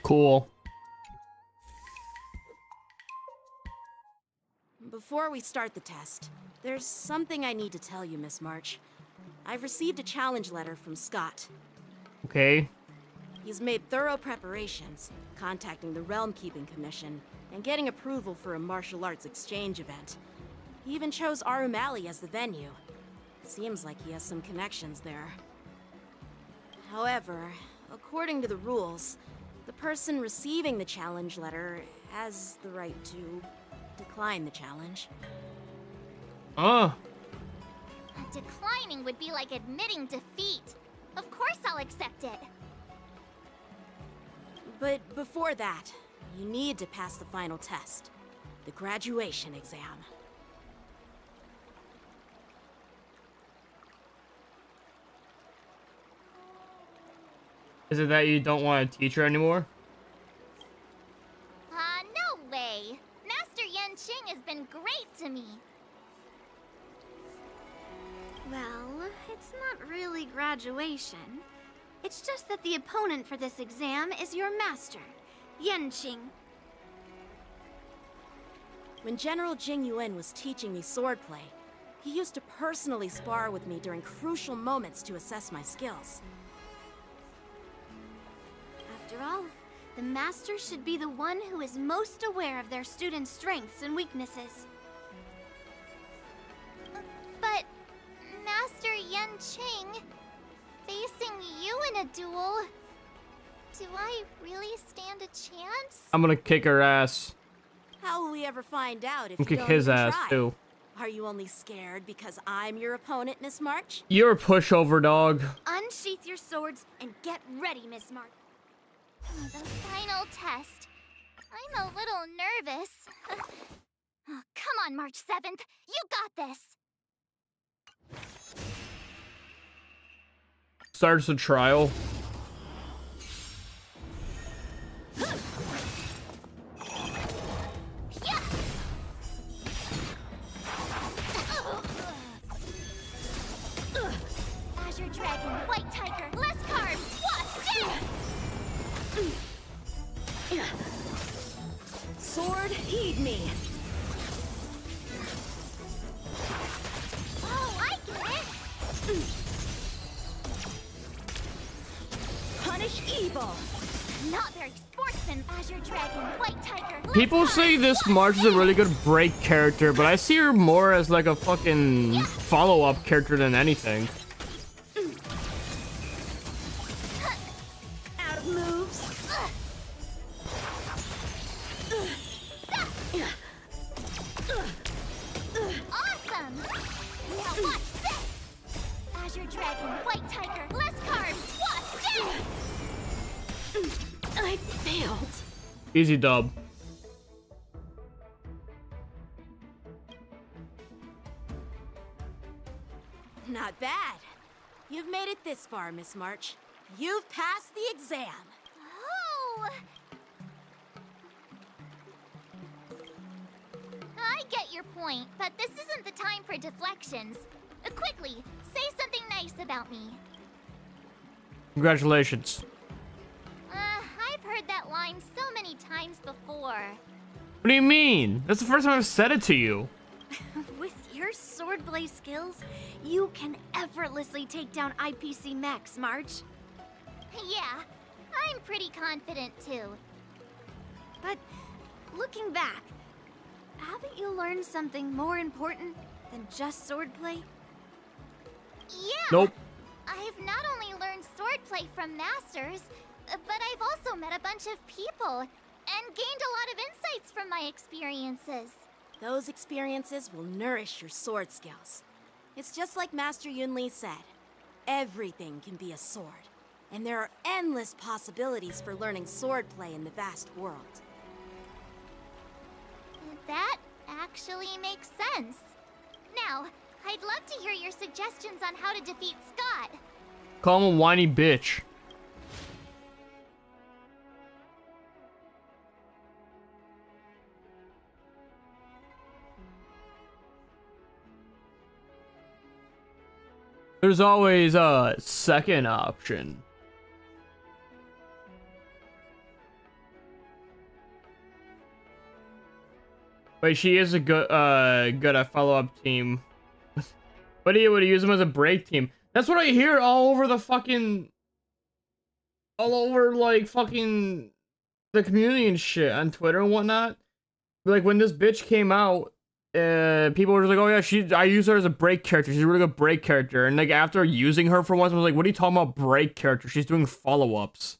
Cool. Before we start the test, there's something I need to tell you, Miss March. I've received a challenge letter from Scott. Okay. He's made thorough preparations, contacting the Realm Keeping Commission, and getting approval for a martial arts exchange event. He even chose Arumali as the venue. Seems like he has some connections there. However, according to the rules, the person receiving the challenge letter has the right to decline the challenge. Declining would be like admitting defeat. Of course I'll accept it. But before that, you need to pass the final test. The graduation exam. Is it that you don't want a teacher anymore? No way. Master Yen Qing has been great to me. Well, it's not really graduation. It's just that the opponent for this exam is your master, Yanqing. When General Jing Yuan was teaching me swordplay, he used to personally spar with me during crucial moments to assess my skills. After all, the master should be the one who is most aware of their students' strengths and weaknesses. But, Master Yen Qing, facing you in a duel, do I really stand a chance? I'm gonna kick her ass. How will we ever find out if I'm you kick don't his even ass try? too. Are you only scared because I'm your opponent, Miss March? You're a pushover, dog. Unsheath your swords and get ready, Miss March. The final test. I'm a little nervous. Oh, come on, March 7th. You got this. Starts the trial. Yeah. Azure Dragon, White Tiger, less carbs, what? Sword, heed me. Oh, I get it. Punish evil. Not very sportsman, Azure Dragon, White Tiger, less People carbs, say this what? March is a really good break character, but I see her more as like a fucking follow-up character than anything. Out of moves. Awesome! Now watch this! Azure Dragon, White Tiger, less carbs, what? I failed. Easy dub. Not bad. You've made it this far, Miss March. You've passed the exam. Oh! I get your point, but this isn't the time for deflections. Quickly, say something nice about me. Congratulations. I've heard that line so many times before. What do you mean? That's the first time I've said it to you. With your swordplay skills, you can effortlessly take down IPC mechs, March. Yeah, I'm pretty confident too. But looking back, haven't you learned something more important than just swordplay? Yeah! Nope. I've not only learned swordplay from masters, but I've also met a bunch of people and gained a lot of insights from my experiences. Those experiences will nourish your sword skills. It's just like Master Yunli said. Everything can be a sword. And there are endless possibilities for learning swordplay in the vast world. That actually makes sense. Now, I'd love to hear your suggestions on how to defeat Scott. Call him a whiny bitch. There's always a second option. But she is a good at follow-up team. But he would use him as a break team. That's what I hear all over the fucking... all over, like, fucking... the community and shit on Twitter and whatnot. Like, when this bitch came out, people were just like, oh yeah, I use her as a break character. She's a really good break character. And, like, after using her for once, I was like, what are you talking about break character? She's doing follow-ups.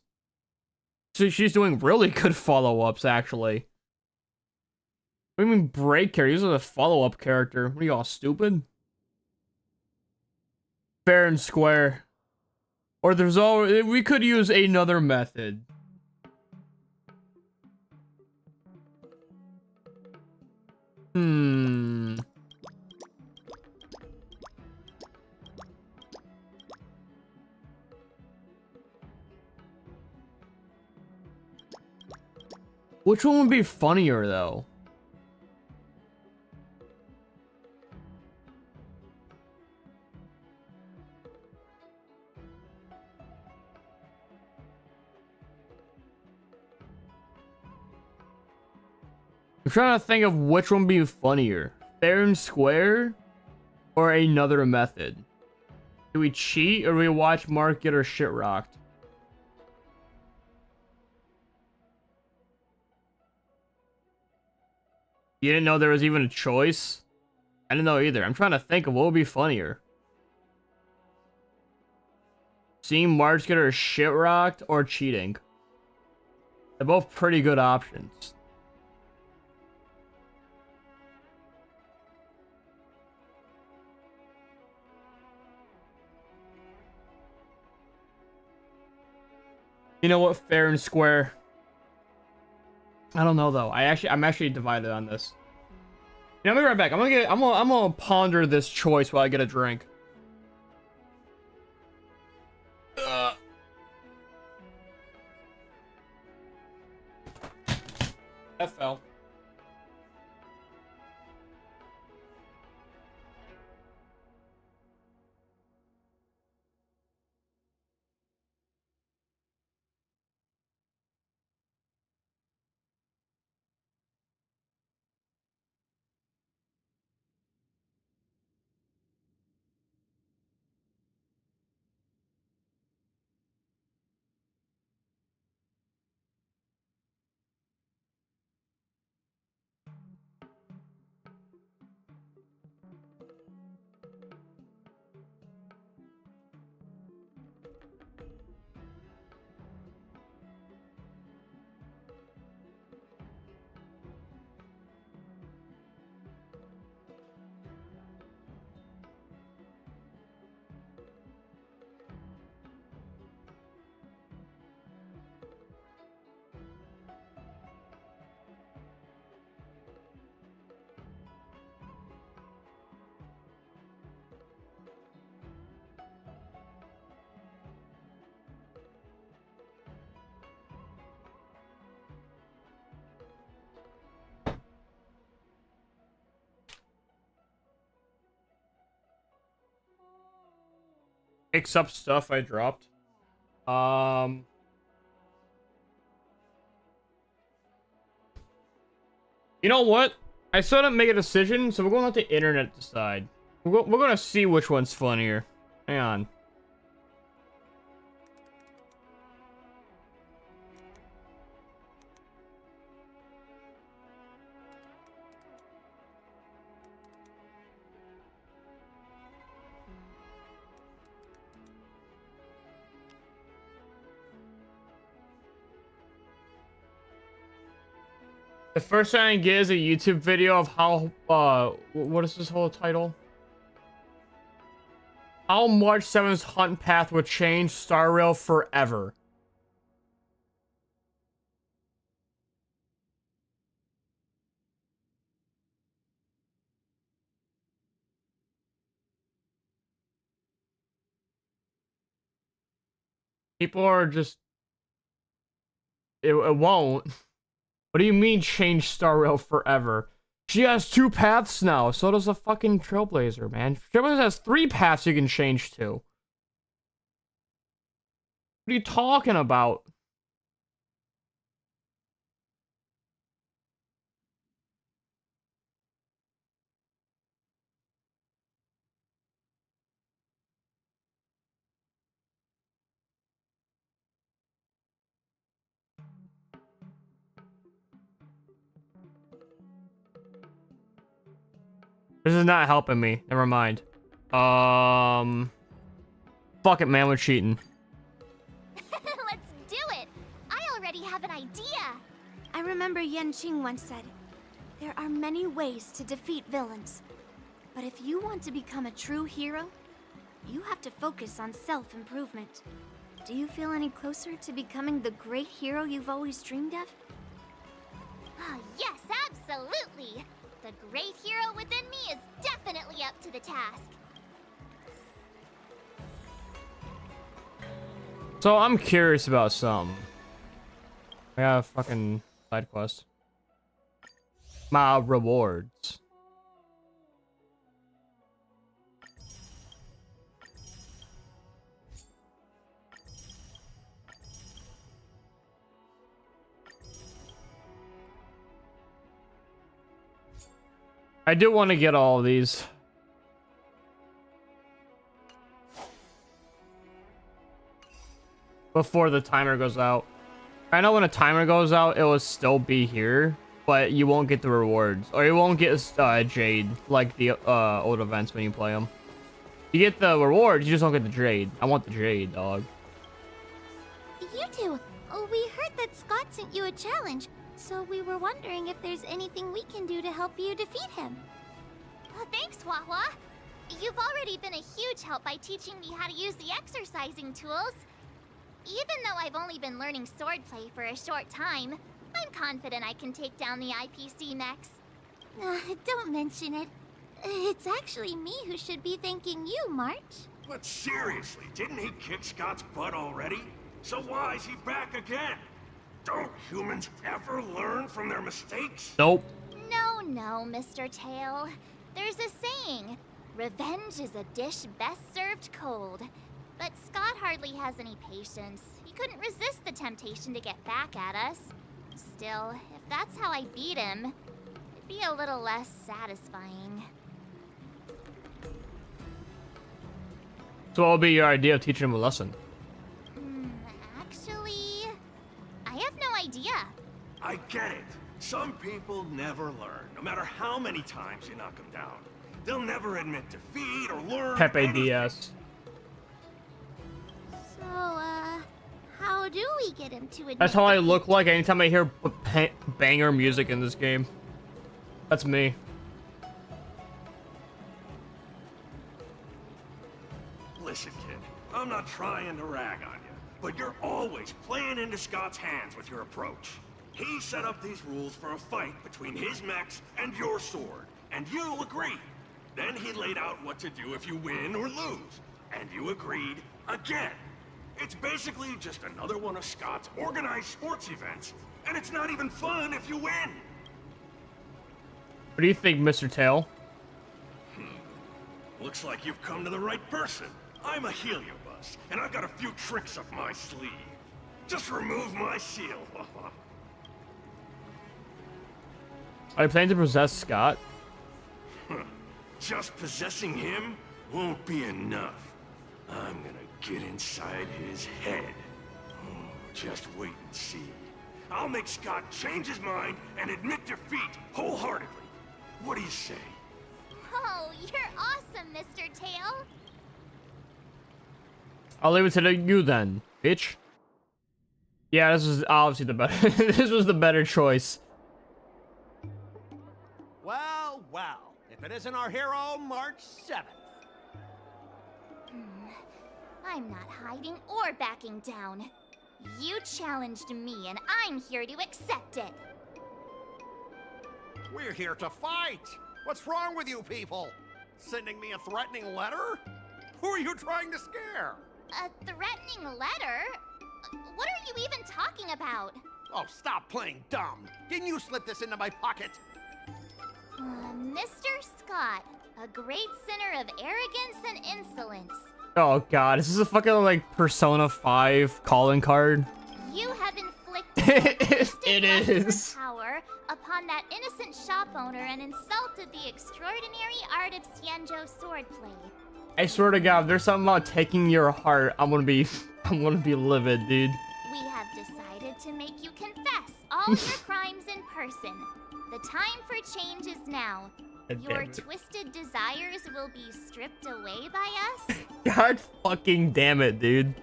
So she's doing really good follow-ups, actually. What do you mean break character? He's a follow-up character. What are you all stupid? Fair and square. Or there's always... we could use another method. Hmm. Which one would be funnier, though? I'm trying to think of which one would be funnier. Fair and square? Or another method? Do we cheat or do we watch Mark get her shit rocked? You didn't know there was even a choice? I didn't know either. I'm trying to think of what would be funnier. Seeing Marge get her shit rocked or cheating? They're both pretty good options. You know what? Fair and square. I don't know though. I'm actually divided on this. You know, I'll be right back. I'm gonna ponder this choice while I get a drink. That fell. Picks up stuff I dropped. You know what? I still didn't make a decision, so we're going to let the internet decide. We're going to see which one's funnier. Hang on. The first thing I get is a YouTube video of how, what is this whole title? How March 7th's hunt path would change Star Rail forever. People are just... It won't. What do you mean change Star Rail forever? She has 2 paths now. So does the fucking Trailblazer, man. Trailblazer has 3 paths you can change to. What are you talking about? This is not helping me. Never mind. Fuck it, man. We're cheating. Let's do it! I already have an idea! I remember Yan Qing once said, there are many ways to defeat villains. But if you want to become a true hero, you have to focus on self-improvement. Do you feel any closer to becoming the great hero you've always dreamed of? Ah, yes, absolutely! The great task. So I'm curious about some. I got a fucking side quest. My rewards. I do want to get all of these. Before the timer goes out. I know when a timer goes out, it will still be here, but you won't get the rewards. Or you won't get Jade, like the old events when you play them. You get the rewards, you just don't get the Jade. I want the Jade, dog. You two, we heard that Scott sent you a challenge, so we were wondering if there's anything we can do to help you defeat him. Thanks, Wawa. You've already been a huge help by teaching me how to use the exercising tools. Even though I've only been learning swordplay for a short time, I'm confident I can take down the IPC mechs. Don't mention it. It's actually me who should be thanking you, March. But seriously, didn't he kick Scott's butt already? So why is he back again? Don't humans ever learn from their mistakes? Nope. No, Mr. Tail. There's a saying, revenge is a dish best served cold. But Scott hardly has any patience. He couldn't resist the temptation to get back at us. Still, if that's how I beat him, it'd be a little less satisfying. So what will be your idea of teaching him a lesson? Actually, I have no idea. I get it. Some people never learn, no matter how many times you knock them down. They'll never admit defeat or learn Pepe anything. DS. So, how do we get him to admit That's how I defeat? look like anytime I hear banger music in this game. That's me. Listen, kid, I'm not trying to rag on you, but you're always playing into Scott's hands with your approach. He set up these rules for a fight between his mechs and your sword, and you agreed. Then he laid out what to do if you win or lose, and you agreed again. It's basically just another one of Scott's organized sports events, and it's not even fun if you win. What do you think, Mr. Tail? Looks like you've come to the right person. I'm a heliobus, and I've got a few tricks up my sleeve. Just remove my seal. Are you planning to possess Scott? Just possessing him won't be enough. I'm gonna get inside his head. Oh, just wait and see. I'll make Scott change his mind and admit defeat wholeheartedly. What do you say? Oh, you're awesome, Mr. Tail. I'll leave it to you then, bitch. Yeah, this was obviously the better. This was the better choice. Well, if it isn't our hero, March 7th. I'm not hiding or backing down. You challenged me, and I'm here to accept it. We're here to fight. What's wrong with you people? Sending me a threatening letter? Who are you trying to scare? A threatening letter? What are you even talking about? Oh, stop playing dumb. Can you slip this into my pocket? Mr. Scott, a great sinner of arrogance and insolence. Oh god, is this a fucking like Persona 5 calling card? You have inflicted It is. power upon that innocent shop owner and insulted the extraordinary art of Xianzhou swordplay. I swear to god, if there's something about taking your heart, I'm gonna be livid, dude. We have decided to make you confess all your crimes in person. The time for change is now. God Your damn it. twisted desires will be stripped away by us. God fucking damn it, dude.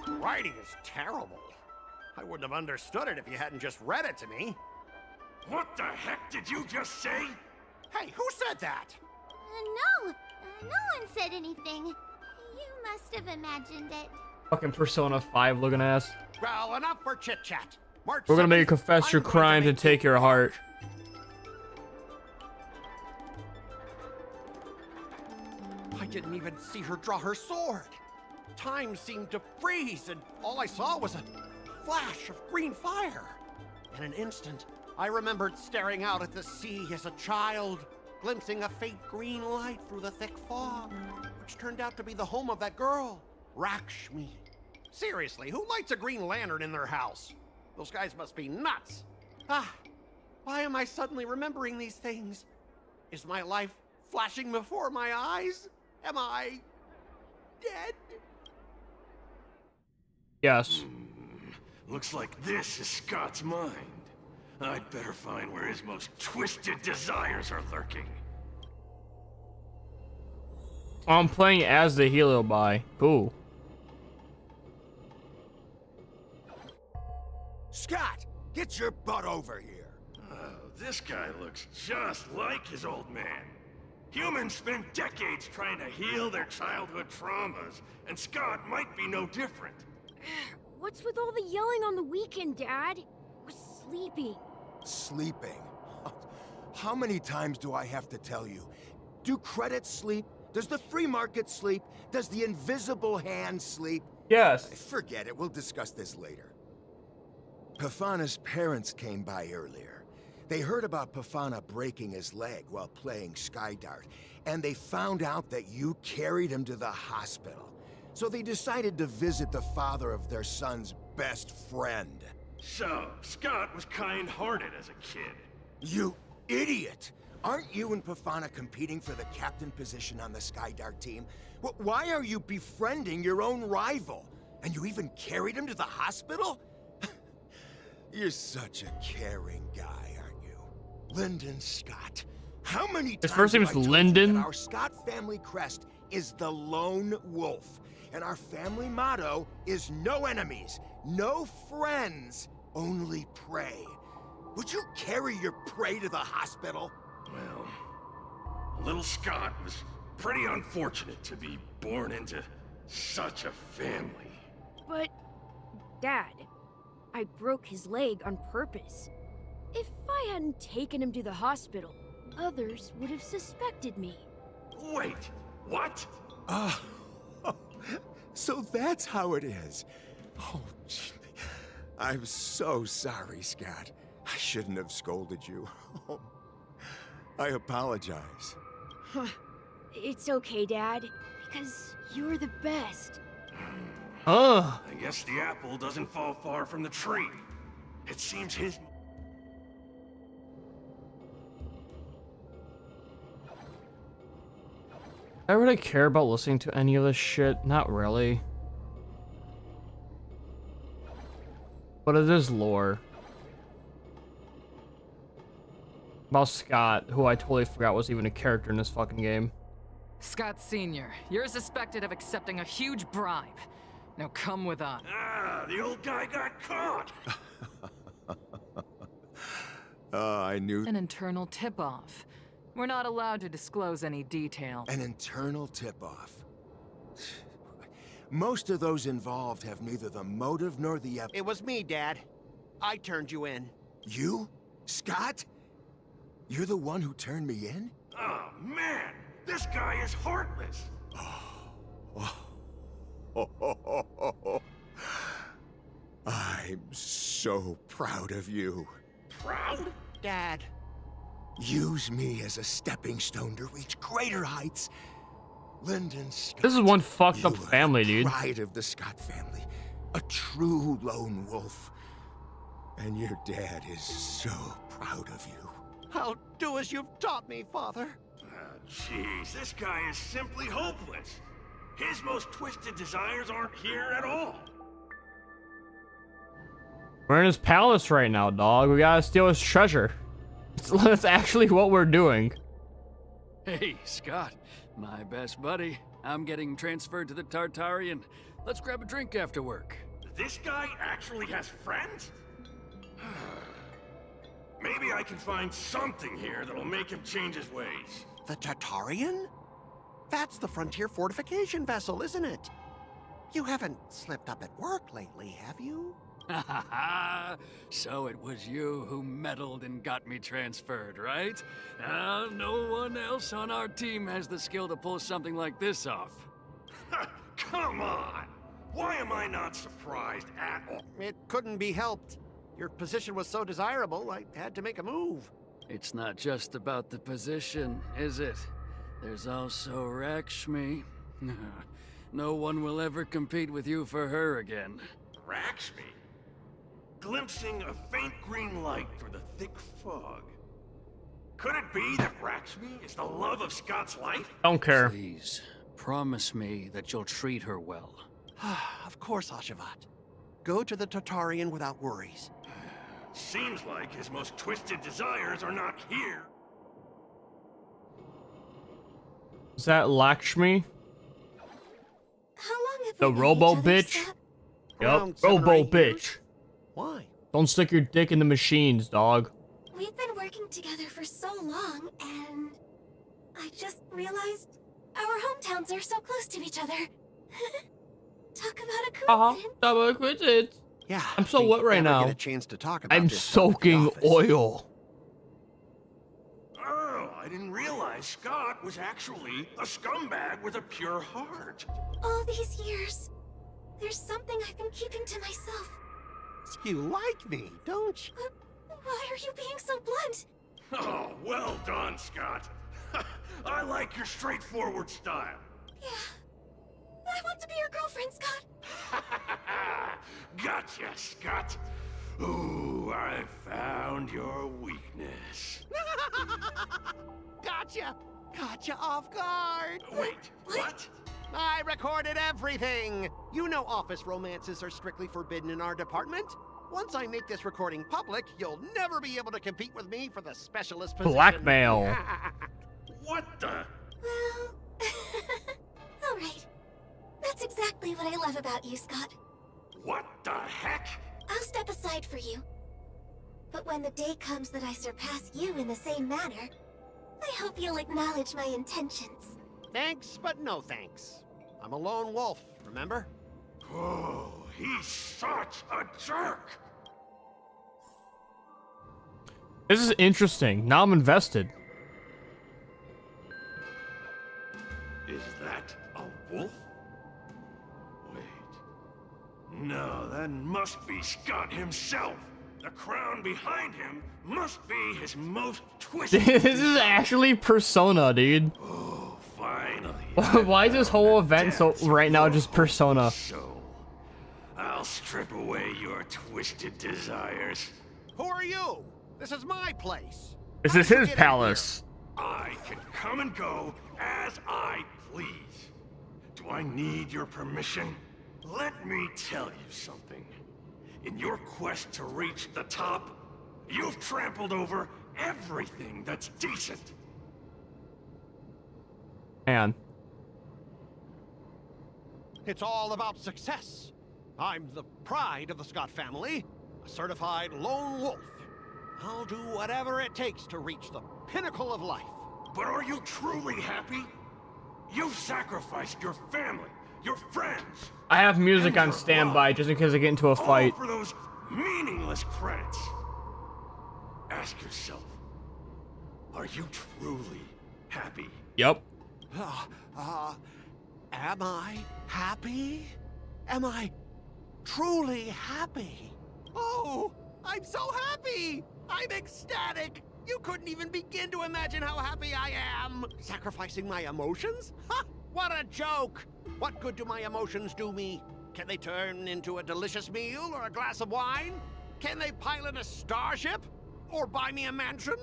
Writing is terrible. I wouldn't have understood it if you hadn't just read it to me. What the heck did you just say? Hey, who said that? No one said anything. You must have imagined it. Fucking Persona 5 looking ass. Well, enough for chit-chat. March We're gonna make you 7th, confess your I'm going to crimes and make take you your heart. didn't even see her draw her sword. Time seemed to freeze, and all I saw was a flash of green fire. In an instant, I remembered staring out at the sea as a child, glimpsing a faint green light through the thick fog, which turned out to be the home of that girl, Rakshmi. Seriously, who lights a green lantern in their house? Those guys must be nuts. Why am I suddenly remembering these things? Is my life flashing before my eyes? Am I dead? Yes. Looks like this is Scott's mind. I'd better find where his most twisted desires are lurking. I'm playing as the Heliobi. Cool. Scott, get your butt over here. Oh, this guy looks just like his old man. Humans spend decades trying to heal their childhood traumas, and Scott might be no different. What's with all the yelling on the weekend, Dad? We're sleeping. Sleeping? How many times do I have to tell you? Do credits sleep? Does the free market sleep? Does the invisible hand sleep? Yes. Forget it, we'll discuss this later. Pafana's parents came by earlier. They heard about Pafana breaking his leg while playing Skydart, and they found out that you carried him to the hospital. So they decided to visit the father of their son's best friend. So, Scott was kind-hearted as a kid. You idiot! Aren't you and Pafana competing for the captain position on the Skydart team? Why are you befriending your own rival? And you even carried him to the hospital? You're such a caring guy, aren't you? Lyndon Scott. How many times His first name is have I told you Lyndon? that our Scott family crest is the Lone Wolf, and our family motto is no enemies, no friends, only prey. Would you carry your prey to the hospital? Well, little Scott was pretty unfortunate to be born into such a family. But, Dad, I broke his leg on purpose. If I hadn't taken him to the hospital, others would have suspected me. Wait, what? So that's how it is. Oh, gee. I'm so sorry, Scott. I shouldn't have scolded you. I apologize. It's okay, Dad, because you're the best. Huh. I guess the apple doesn't fall far from the tree. It seems his... I really care about listening to any of this shit? Not really. But it is lore. About Scott, who I totally forgot was even a character in this fucking game. Scott Sr., you're suspected of accepting a huge bribe. Now come with us. Ah, the old guy got caught! I knew... An internal tip-off. We're not allowed to disclose any details. An internal tip-off. Most of those involved have neither the motive nor the... It was me, Dad. I turned you in. You? Scott? You're the one who turned me in? Oh, man! This guy is heartless! I'm so proud of you. Proud? Dad. Use me as a stepping stone to reach greater heights. Lyndon Scott. This is one fucked up you are family, the dude. pride of the Scott family. A true lone wolf. And your dad is so proud of you. I'll do as you've taught me, Father. Jeez, this guy is simply hopeless. His most twisted desires aren't here at all. We're in his palace right now, dog. We gotta steal his treasure. That's actually what we're doing. Hey, Scott, my best buddy. I'm getting transferred to the Tartarian. Let's grab a drink after work. This guy actually has friends? Maybe I can find something here that'll make him change his ways. The Tartarian? That's the frontier fortification vessel, isn't it? You haven't slipped up at work lately, have you? Ha ha ha! So it was you who meddled and got me transferred, right? No one else on our team has the skill to pull something like this off. Come on! Why am I not surprised at all? It couldn't be helped. Your position was so desirable, I had to make a move. It's not just about the position, is it? There's also Rakshmi. No one will ever compete with you for her again. Rakshmi? Glimpsing a faint green light through the thick fog. Could it be that Rakshmi is the love of Scott's life? Don't care. Please, promise me that you'll treat her well. Of course, Ashavat. Go to the Tartarian without worries. Seems like his most twisted desires are not here. Is that Lakshmi? How long have The we known robo each other, bitch? Scott? Around Yep, 7 or robo 8 years. bitch. Why? Don't stick your dick in the machines, dog. We've been working together for so long, and I just realized our hometowns are so close to each other. Talk about a coincidence. Yeah. I'm so we wet right never now. Get a chance to talk about I'm this stuff at the soaking office. oil. Oh, I didn't realize Scott was actually a scumbag with a pure heart. All these years, there's something I've been keeping to myself. You like me, don't you? Why are you being so blunt? Oh, well done, Scott. I like your straightforward style. Yeah. I want to be your girlfriend, Scott. Gotcha, Scott. Ooh, I found your weakness. Gotcha! Gotcha off guard! Wait, what? I recorded everything! You know office romances are strictly forbidden in our department. Once I make this recording public, you'll never be able to compete with me for the specialist position. Blackmail. What the? Well, all right. That's exactly what I love about you, Scott. What the heck? I'll step aside for you. But when the day comes that I surpass you in the same manner, I hope you'll acknowledge my intentions. Thanks, but no thanks. I'm a lone wolf, remember? Oh, he's such a jerk. This is interesting. Now I'm invested. Is that a wolf? Wait. No, that must be Scott himself. The crown behind him must be his most twisted. This is actually Persona, dude. Oh, finally. Why is this whole event so right now just Persona? So, I'll strip away your twisted desires. Who are you? This is my place. This How is did you his get in palace. I can come and go as I please. Do I need your permission? Let me tell you something. In your quest to reach the top, you've trampled over everything that's decent. Man. It's all about success. I'm the pride of the Scott family, a certified lone wolf. I'll do whatever it takes to reach the pinnacle of life. But are you truly happy? You've sacrificed your family, your friends. I have music and on your standby love, just in case I get into a fight. all for those meaningless credits. Ask yourself, are you truly happy? Yep. Am I happy? Am I truly happy? Oh, I'm so happy! I'm ecstatic! You couldn't even begin to imagine how happy I am! Sacrificing my emotions? Ha! What a joke! What good do my emotions do me? Can they turn into a delicious meal or a glass of wine? Can they pilot a starship? Or buy me a mansion?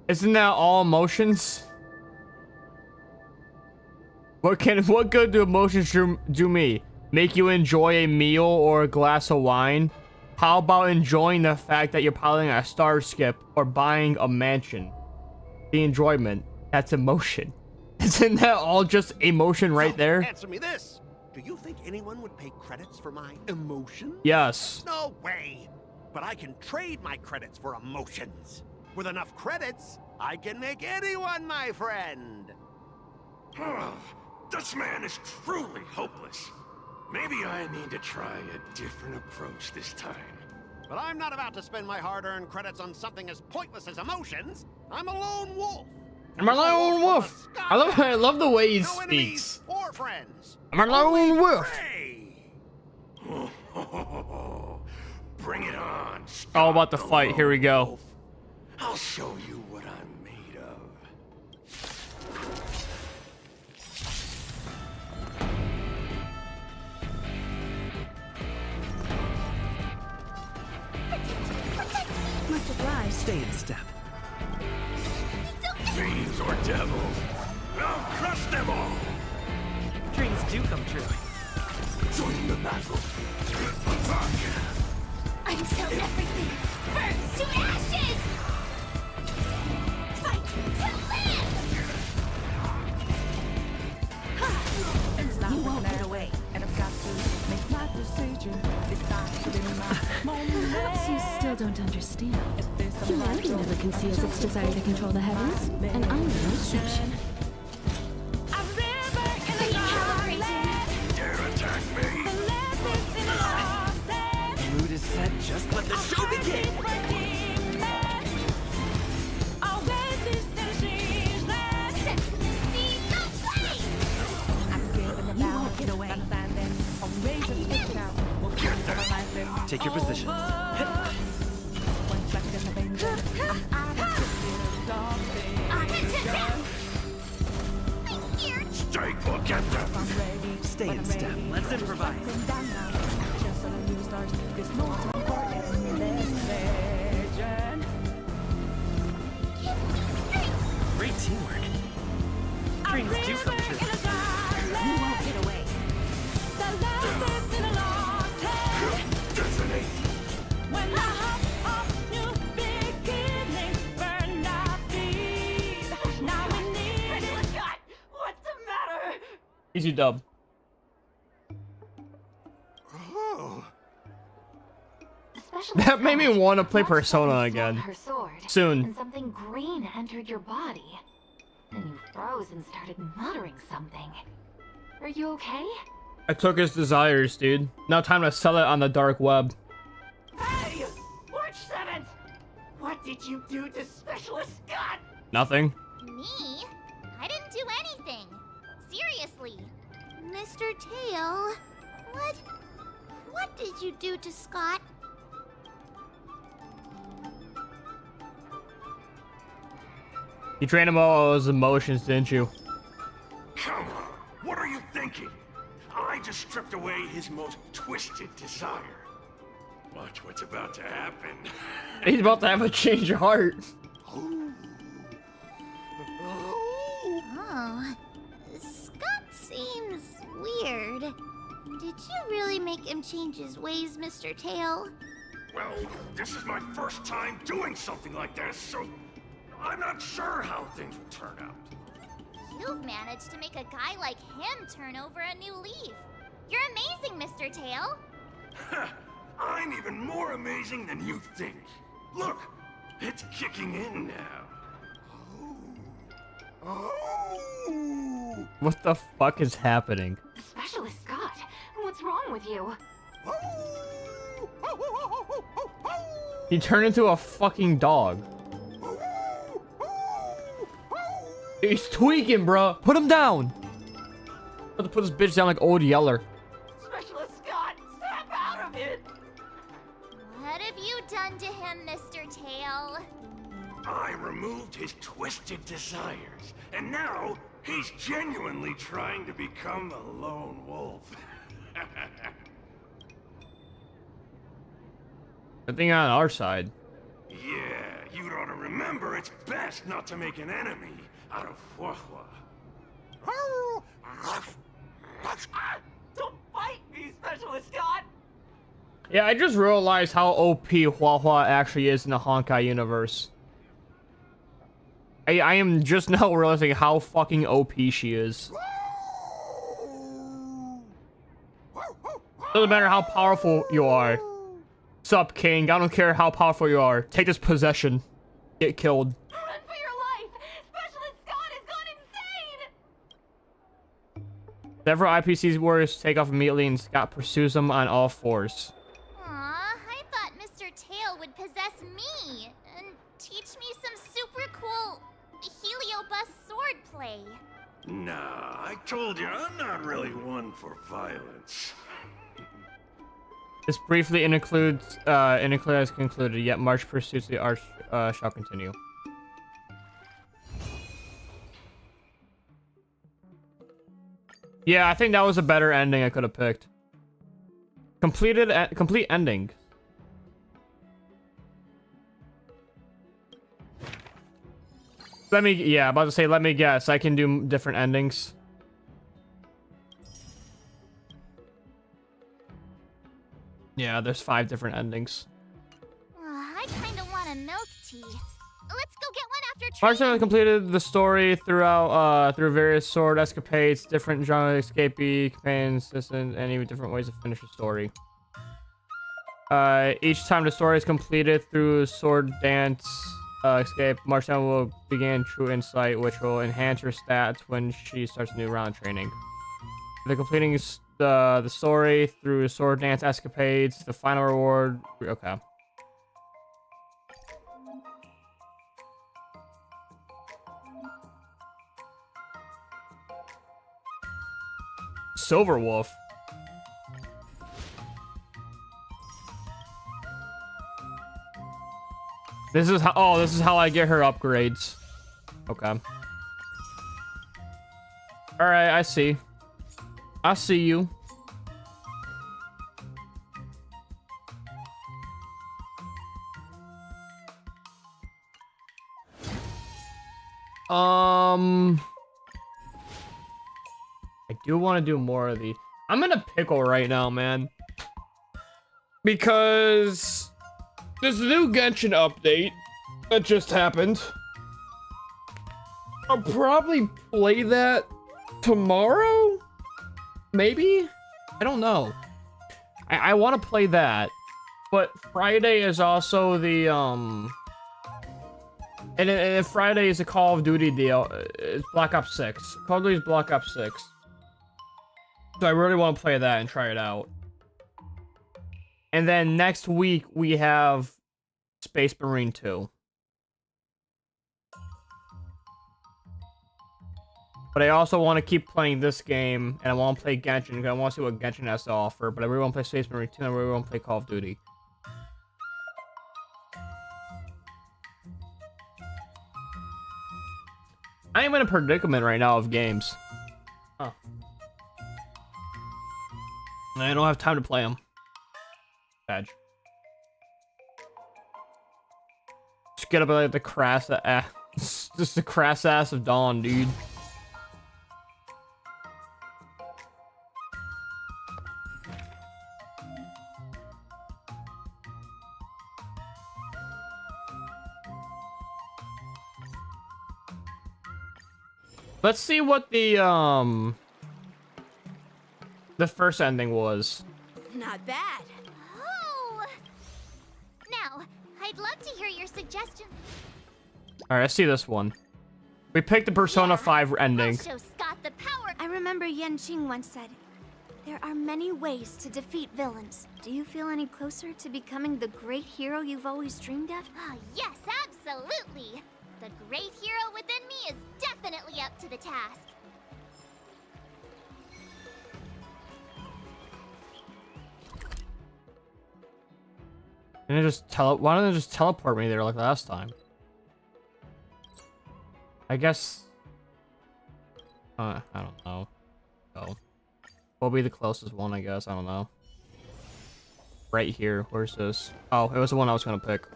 Isn't that all emotions? What good do emotions do me? Make you enjoy a meal or a glass of wine? How about enjoying the fact that you're piloting a starship or buying a mansion? The enjoyment, that's emotion. Isn't that all just emotion right there? Answer me this. Do you think anyone would pay credits for my emotions? Yes. No way. But I can trade my credits for emotions. With enough credits, I can make anyone my friend. This man is truly hopeless. Maybe I need to try a different approach this time. But I'm not about to spend my hard-earned credits on something as pointless as emotions. I'm a lone wolf. I'm a lone wolf. I love the way he no enemies speaks. or friends. I'm a lone wolf. Bring it on. All about the fight. Here we go. Wolf. I'll show you what I'm made of. Much obliged. Stay in step. Fiends or devils, I'll crush them all. Dreams do come true. Join the battle. Until everything burns to ashes! Fight to live! You won't get away, and I've got to make my decision. Perhaps you still don't understand. Humanity never conceals its desire to control the heavens, and I'm no exception. Dare attack me? Mood is set, just let the show begin. Get away. Take your position. Stay together. Stay in step. Let's improvise. Great teamwork. Dreams do come true. You won't get away. Easy dub. Oh. That made me want to play Persona again. Her sword, Soon. and something green entered your body. Then you froze and started muttering something. Are you okay? I took his desires, dude. Now time to sell it on the dark web. Hey! March 7th! What did you do to Specialist Scott? Nothing. Me? I didn't do anything. Seriously. Mr. Tail, what did you do to Scott? You trained him all his emotions, didn't you? Come on, what are you thinking? I just stripped away his most twisted desire. Watch what's about to happen. He's about to have a change of heart. Oh, Scott seems weird. Did you really make him change his ways, Mr. Tail? Well, this is my first time doing something like this, so I'm not sure how things will turn out. You've managed to make a guy like him turn over a new leaf. You're amazing, Mr. Tail. I'm even more amazing than you think. Look, it's kicking in now. What the fuck is happening? Specialist Scott, what's wrong with you? He turned into a fucking dog. He's tweaking, bro. Put him down. About to put this bitch down like Old Yeller. Specialist Scott, snap out of it! What have you done to him, Mr. Tail? I removed his twisted desires, and now he's genuinely trying to become a lone wolf. I think on our side. Yeah, you'd ought to remember it's best not to make an enemy out of Huahua. Don't bite me, Specialist Scott! Yeah, I just realized how OP Huahua actually is in the Honkai universe. I am just now realizing how fucking OP she is. Doesn't matter how powerful you are. Sup, King? I don't care how powerful you are. Take this possession. Get killed. Run for your life! Specialist Scott has gone insane! Several IPC's warriors take off immediately and Scott pursues them on all fours. Aw, I thought Mr. Tail would possess me and teach me some super cool Heliobus swordplay. Nah, I told you, I'm not really one for violence. This briefly includes has concluded, yet March pursuits of the arch shall continue. Yeah, I think that was a better ending I could have picked. Complete ending. About to say, let me guess. I can do different endings. Yeah, there's 5 different endings. I kinda want a milk tea. Let's go get one after March training. completed the story throughout through various sword escapades, different genre escapee campaigns, and even different ways to finish the story. Each time the story is completed through sword dance escape, Marchand will begin true insight, which will enhance her stats when she starts a new round of training. After completing the story through sword dance escapades, the final reward. Okay. Silver Wolf. This is how I get her upgrades. Okay. All right, I see. I see you. I do want to do more of these. I'm in a pickle right now, man. Because there's a new Genshin update that just happened. I'll probably play that tomorrow? Maybe? I don't know. I want to play that. But Friday is also the, And Friday is a Call of Duty deal. It's Black Ops 6. Call of Duty is Black Ops 6. So I really want to play that and try it out. And then next week we have Space Marine 2. But I also want to keep playing this game, and I want to play Genshin, because I want to see what Genshin has to offer, but I really want to play Space Marine 2, and I really want to play Call of Duty. I am in a predicament right now of games. Huh. I don't have time to play them. Badge. Just get up at like the crass ass. Just the crass ass of dawn, dude. Let's see what the first ending was. Not bad. Oh! Now, I'd love to hear your suggestions. Alright, let's see this one. We picked the Persona 5 ending. Show Scott the power. I remember Yan Qing once said, "There are many ways to defeat villains." Do you feel any closer to becoming the great hero you've always dreamed of? Yes, absolutely. The great hero within me is definitely up to the task. And why don't they just teleport me there like last time? I guess. I don't know. Oh, what'll be the closest one? I guess I don't know. Right here. Where's this? Oh, it was the one I was gonna pick.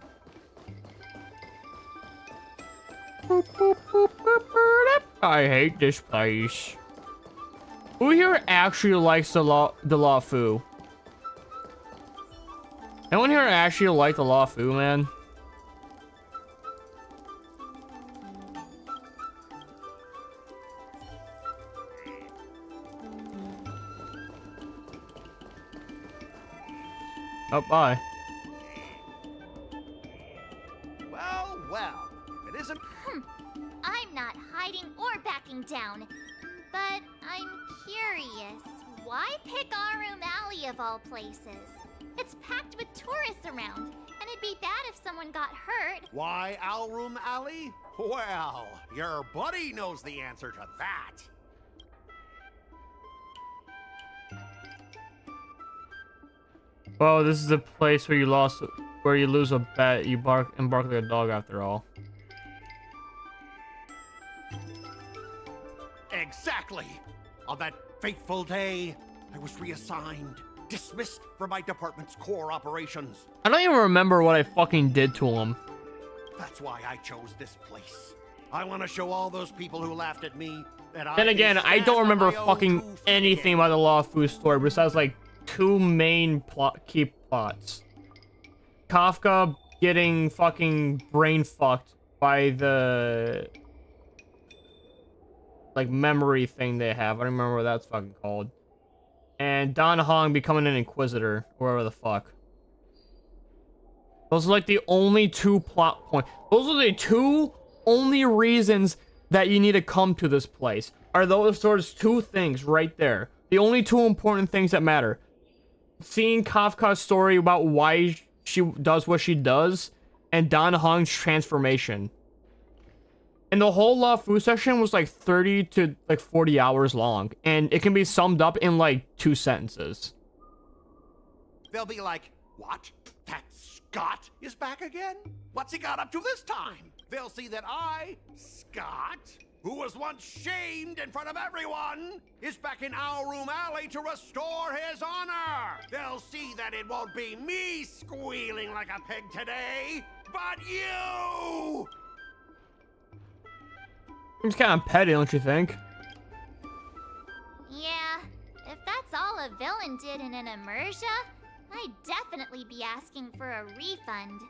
I hate this place. Who here actually likes the Lafu? Anyone here actually like the Lafu, man? Oh, bye. Well, if it isn't... I'm not hiding or backing down. But I'm curious. Why pick Arum Alley of all places? It's packed with tourists around, and it'd be bad if someone got hurt. Why Alroom Alley? Well, your buddy knows the answer to that. Well, this is the place where you lose a bet. You bark like a dog after all. Exactly. On that fateful day, I was reassigned, dismissed from my department's core operations. I don't even remember what I fucking did to him. That's why I chose this place. I want to show all those people who laughed at me that Then again, I don't remember fucking anything about the Lawful story besides like two main key plots. Kafka getting fucking brain fucked by the like memory thing they have. I don't remember what that's fucking called. And Don Hong becoming an Inquisitor, or whatever the fuck. Those are like the only two plot points. Those are the two only reasons that you need to come to this place. Are those sorts two things right there. The only two important things that matter. Seeing Kafka's story about why she does what she does, and Don Hong's transformation. And the whole La Fu section was like 30 to like 40 hours long, and it can be summed up in like 2 sentences. They'll be like, what? That Scott is back again? What's he got up to this time? They'll see that I, Scott, who was once shamed in front of everyone, is back in Alroom Alley to restore his honor. They'll see that it won't be me squealing like a pig today, but you! Seems kind of petty, don't you think? Yeah, if that's all a villain did in an immersia, I'd definitely be asking for a refund.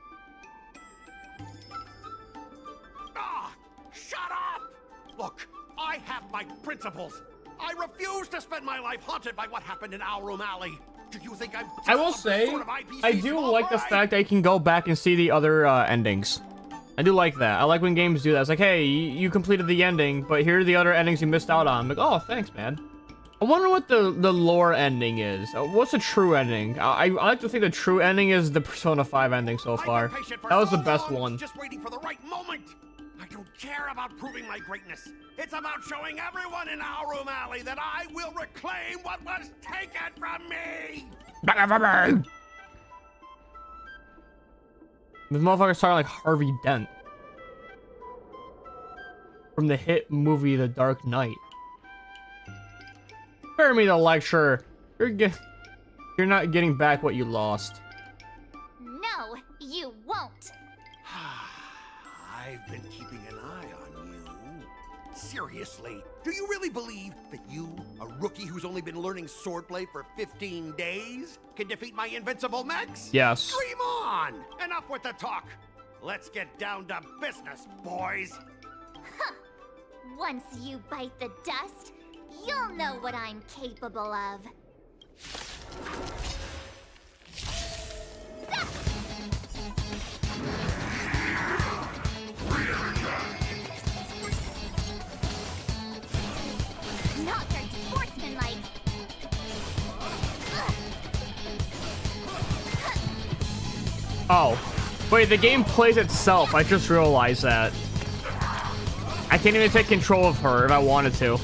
Ah! Shut up! Look, I have my principles. I refuse to spend my life haunted by what happened in Alroom Alley. Do you think I'm I will say, sort of IPC I do like the fry? fact that I can go back and see the other endings. I do like that. I like when games do that. It's like, hey, you completed the ending, but here are the other endings you missed out on. I'm like, oh, thanks, man. I wonder what the lore ending is. What's the true ending? I like to think the true ending is the Persona 5 ending so far. That was the best one. Just waiting for the right moment. I don't care about proving my greatness. It's about showing everyone in Alroom Alley that I will reclaim what was taken from me. This motherfucker's talking like Harvey Dent from the hit movie The Dark Knight. Spare me the lecture. You're not getting back what you lost. No, you won't. I've been keeping an eye on you. Seriously, do you really believe that you, a rookie who's only been learning swordplay for 15 days, can defeat my invincible mechs? Yes. Dream on! Enough with the talk. Let's get down to business, boys. Huh. Once you bite the dust, you'll know what I'm capable of. Not very sportsmanlike. Oh. Wait, the game plays itself. I just realized that. I can't even take control of her if I wanted to.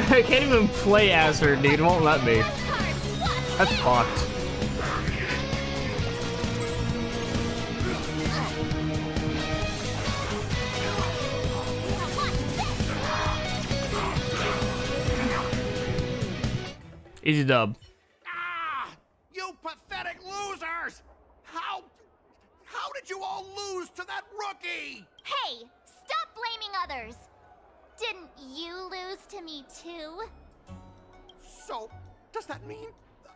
I can't even play as her, dude. It won't let me. That's fucked. Easy dub. Ah! You pathetic losers! How did you all lose to that rookie? Hey, stop blaming others. Didn't you lose to me too? So, does that mean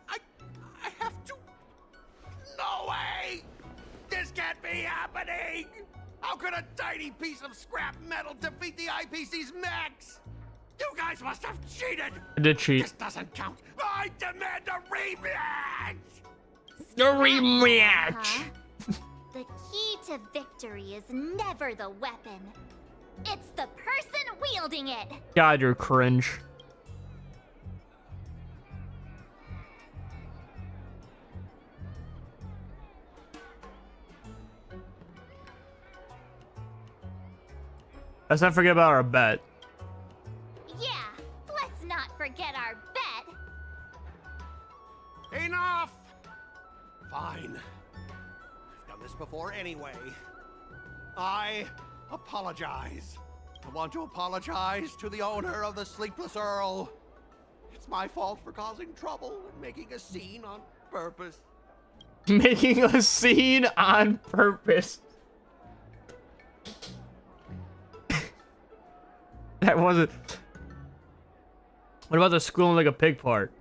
I have to No way! This can't be happening! How could a tiny piece of scrap metal defeat the IPC's mechs? You guys must have cheated! I did cheat. This doesn't count. I demand a rematch! The rematch! Huh? The key to victory is never the weapon. It's the person wielding it. God, you're cringe. Let's not forget about our bet. Yeah, let's not forget our bet. Enough! Fine. I've done this before anyway. I apologize. I want to apologize to the owner of the Sleepless Earl. It's my fault for causing trouble and making a scene on purpose. Making a scene on purpose. That wasn't... What about the squealing like a pig part?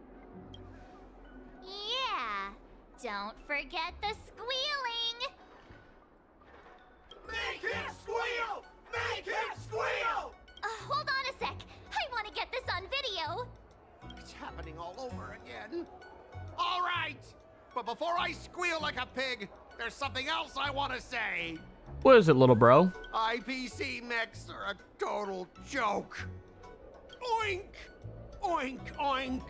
Yeah, don't forget the squealing. Make him squeal! Make him squeal! Hold on a sec. I want to get this on video. It's happening all over again. All right, but before I squeal like a pig, there's something else I want to say. What is it, little bro? IPC mechs are a total joke. Oink! Oink, oink.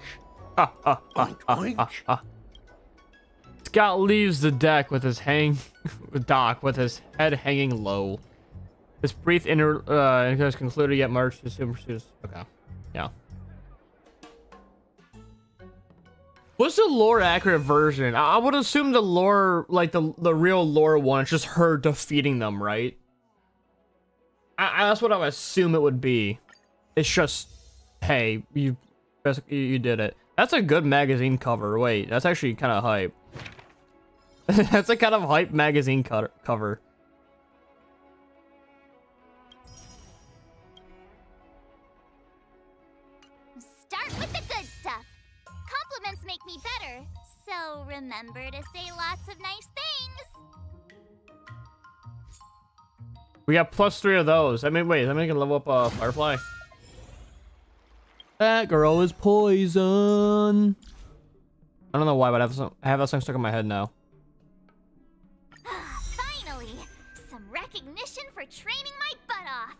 Scott leaves the deck with his with his head hanging low. This brief has concluded, yet March to super pursues. Okay, yeah. What's the lore accurate version? I would assume the lore, like the real lore one, is just her defeating them, right? That's what I would assume it would be. It's just, hey, you did it. That's a good magazine cover. Wait, that's actually kind of hype. That's a kind of hype magazine cover. Start with the good stuff. Compliments make me better, so remember to say lots of nice things. We got +3 of those. I mean, wait, I'm gonna level up Firefly. That girl is poison. I don't know why, but I have that song stuck in my head now. Finally, some recognition for training my butt off.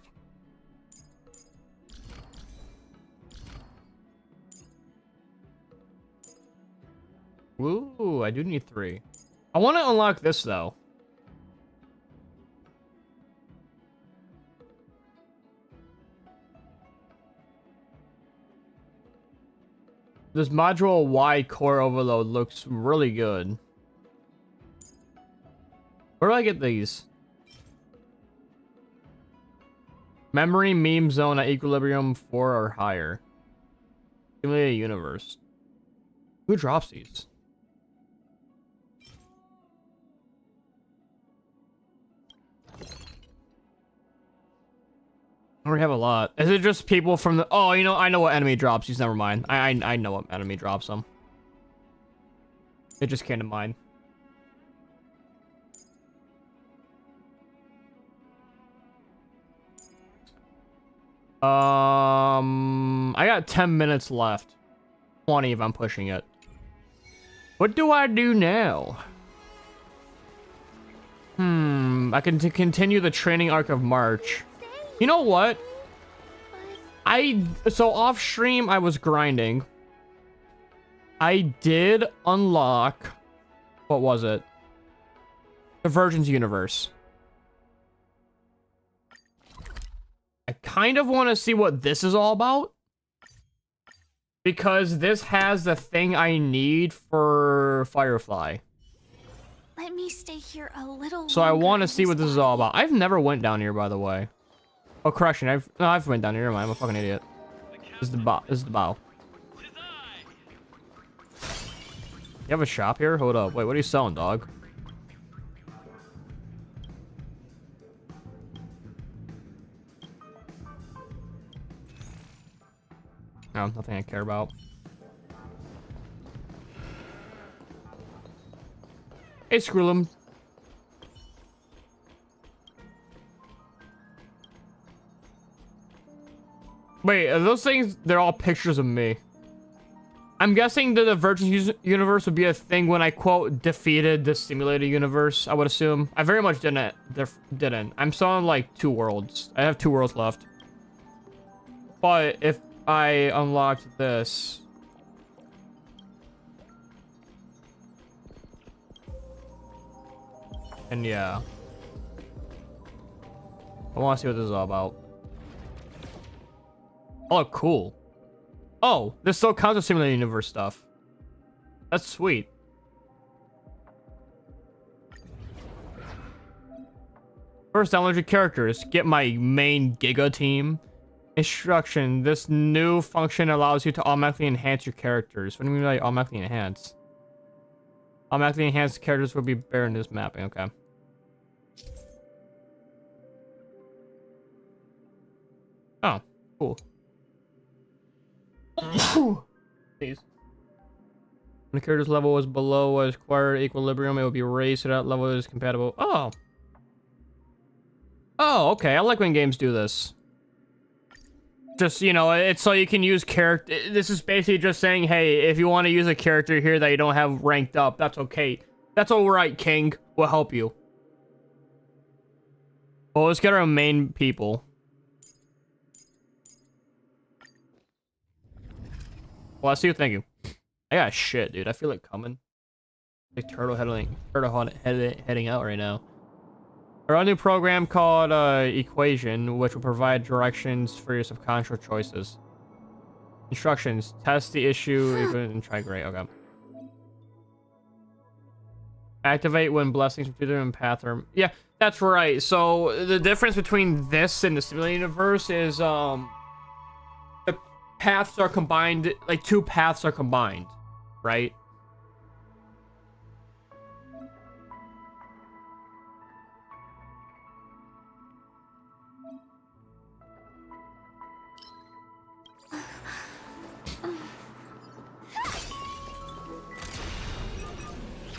Ooh, I do need 3. I want to unlock this though. This module Y core overload looks really good. Where do I get these? Memory meme zone at equilibrium 4 or higher. Simulate a universe. Who drops these? I already have a lot. Is it just people from the... Oh, you know, I know what enemy drops these. Never mind. I know what enemy drops them. It just came to mind. I got 10 minutes left. 20 if I'm pushing it. What do I do now? I can continue the training arc of March. You know what? So off stream I was grinding. I did unlock, what was it? The Virgin's Universe. I kind of want to see what this is all about. Because this has the thing I need for Firefly. Let me stay here a little So I longer want to in see what this is body. all about. I've never went down here, by the way. Oh, correction. I've went down here. Never mind. I'm a fucking idiot. This is the bow. This is the bow. You have a shop here? Hold up. Wait, what are you selling, dog? No, nothing I care about. Hey, Scroolum. Wait, are those things, they're all pictures of me. I'm guessing that the Virgin universe would be a thing when I, quote, defeated the simulated universe, I would assume. I very much didn't. I'm still on, like, 2 worlds. I have 2 worlds left. But if I unlocked this... And yeah. I want to see what this is all about. Oh, cool. Oh, this still counts as simulated universe stuff. That's sweet. First, download your characters. Get my main Giga team. Instruction. This new function allows you to automatically enhance your characters. What do you mean by automatically enhance? Automatically enhanced characters will be better in this mapping. Okay. Oh, cool. Please. When the character's level is below what is required equilibrium, it will be raised so that level is compatible. Oh. Oh, okay. I like when games do this. Just, you know, it's so you can use character. This is basically just saying, hey, if you want to use a character here that you don't have ranked up, that's okay. That's alright, King. We'll help you. Well, let's get our main people. Bless you, thank you. I got shit, dude. I feel like coming. Like turtle heading out right now. We're on a new program called Equation, which will provide directions for your subconscious choices. Instructions: test the issue, and try great. Okay. Activate when blessings from two different paths are. Yeah, that's right. So the difference between this and the simulated universe is the paths are combined, like 2 paths are combined, right?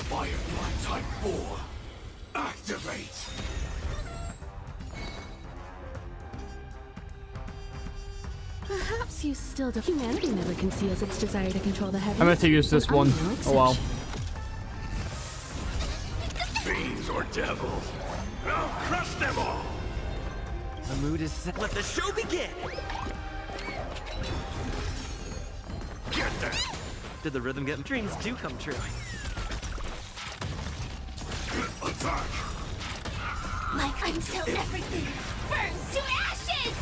Firefly Type 4, activate! Perhaps you still don't. Humanity never conceals its desire to control the heavens. I'm going to use this one. Oh, wow. Fiends or devils, I'll crush them all! The mood is set. Let the show begin! Get them! Did the rhythm get dreams do come true? Attack! Like until everything burns to ashes!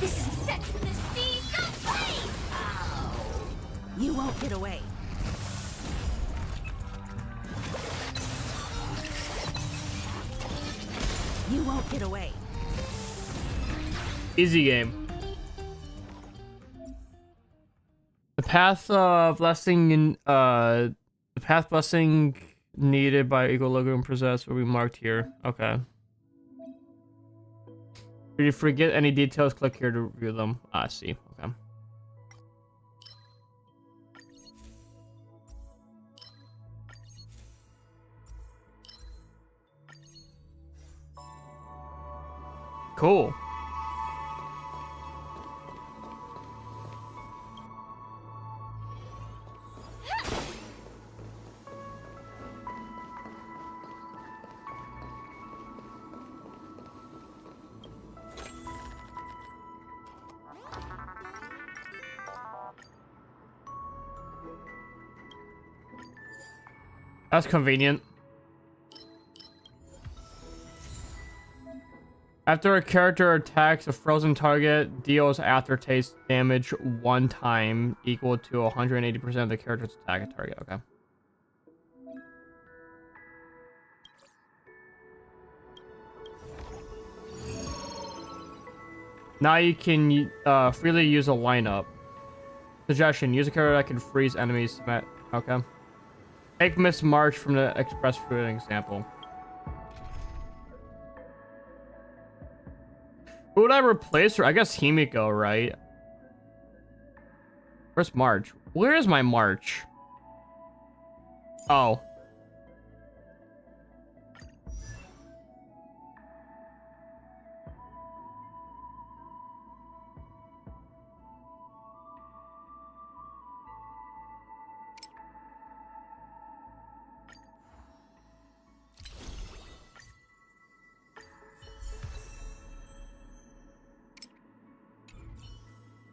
This is Sex in the Sea, so please! You won't get away. You won't get away. Easy game. The path of blessing in the path blessing needed by equilibrium possessed will be marked here. Okay. If you forget any details, click here to review them. Ah, I see. Okay. Cool. That's convenient. After a character attacks a frozen target, deals aftertaste damage 1 time, equal to 180% of the character's attack target. Okay. Now you can freely use a lineup. Suggestion: use a character that can freeze enemies. Okay. Take Miss March from the express for an example. Who would I replace her? I guess Himiko, right? Where's March? Where is my March? Oh.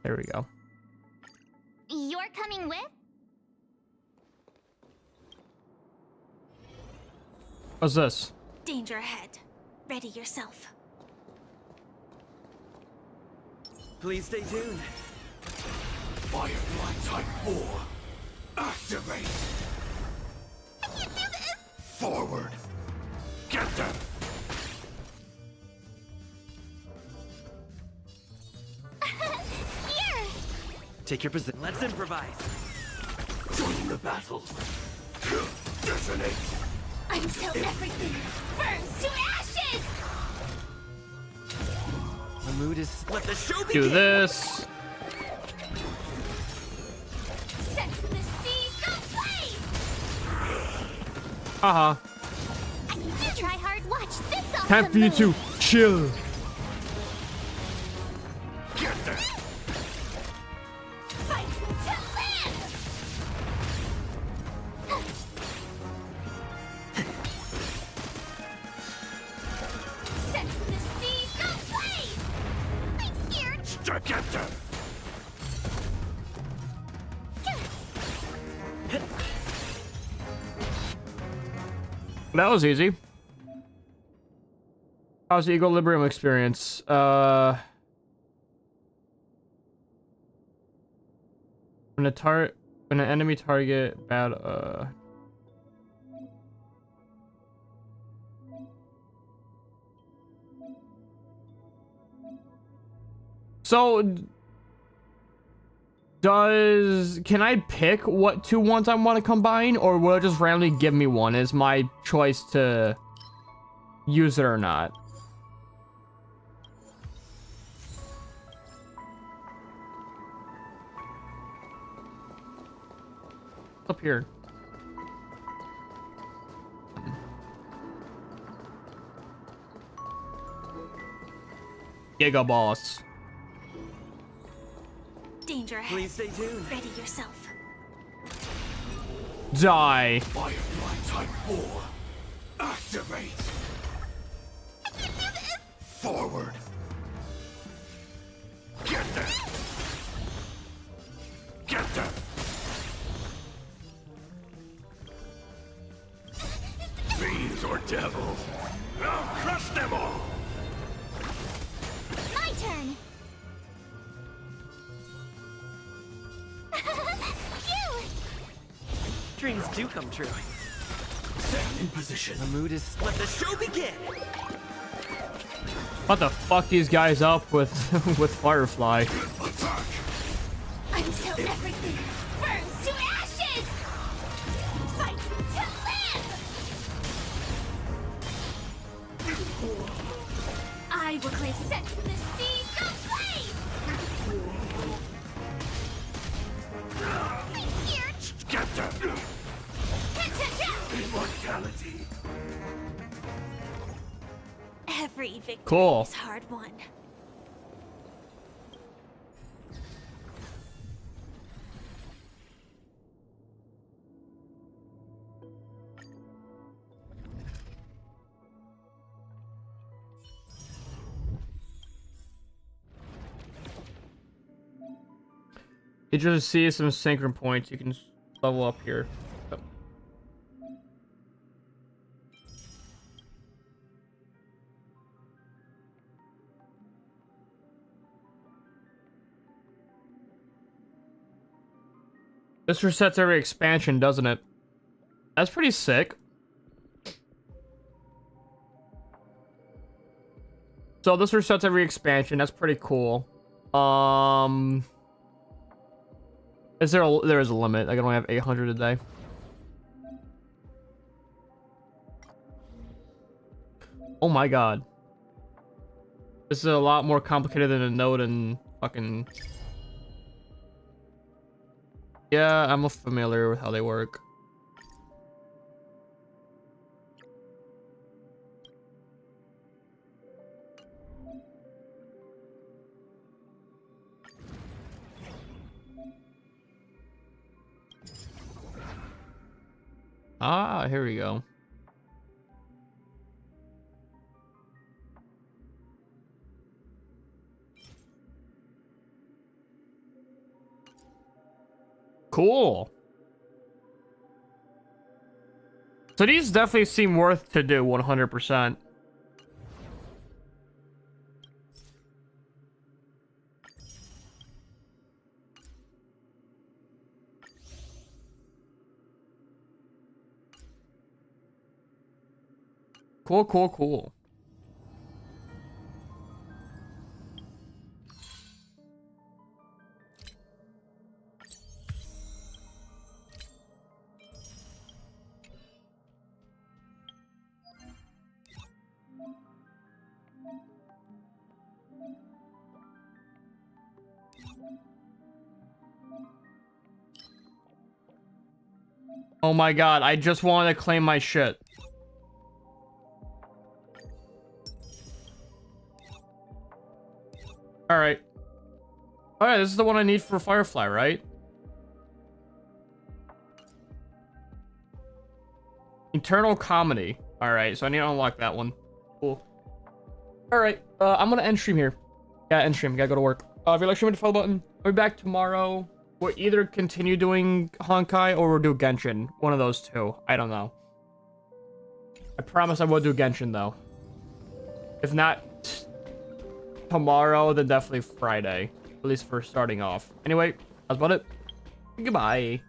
There we go. You're coming with? What's this? Danger ahead. Ready yourself. Please stay tuned. Firefly Type 4. Activate. I can't do this! Forward. Get them. Here! Take your position. Let's improvise. Join the battle. Detonate. Until everything burns to ashes! The mood is. Let the show begin. Do this. Set the seas ablaze! Haha. I need to try hard. Watch this awesome Time for you move. to chill. Get them. Fight to live! Set the seas ablaze! I'm scared! Get them. That was easy. How's the equilibrium experience? When an enemy target bad So can I pick what two ones I want to combine, or will it just randomly give me one? Is my choice to use it or not? Up here. Giga Boss. Danger ahead. Please stay tuned. Ready yourself. Die. Firefly Type 4. Activate. I can't do this! Forward. Get them. Get them. Fiends or devils. I'll crush them all. My turn! Phew! Dreams do come true. Set in position. The mood is. Let the show begin. What the fuck these guys up with with Firefly? Attack. Until everything burns to ashes! Fight to live! I will clear set the seas ablaze! I'm scared! Get them. Cha-cha-cha! Immortality. Every victory Cool. is hard won. You just see some synchron points. You can level up here. This resets every expansion, doesn't it? That's pretty sick. So this resets every expansion. That's pretty cool. Is there there is a limit? I can only have 800 a day. Oh my god. This is a lot more complicated than a node and fucking Yeah, I'm familiar with how they work. Ah, here we go. Cool. So these definitely seem worth to do 100%. Cool, cool, cool. Oh my god, I just want to claim my shit. Alright. Alright, this is the one I need for Firefly, right? Eternal Comedy. Alright, so I need to unlock that one. Cool. Alright, I'm gonna end stream here. Yeah, end stream. Gotta go to work. If you like, hit the follow button. I'll be back tomorrow. We'll either continue doing Honkai or we'll do Genshin. One of those two. I don't know. I promise I will do Genshin, though. If not tomorrow, then definitely Friday. At least for starting off. Anyway, that's about it. Goodbye.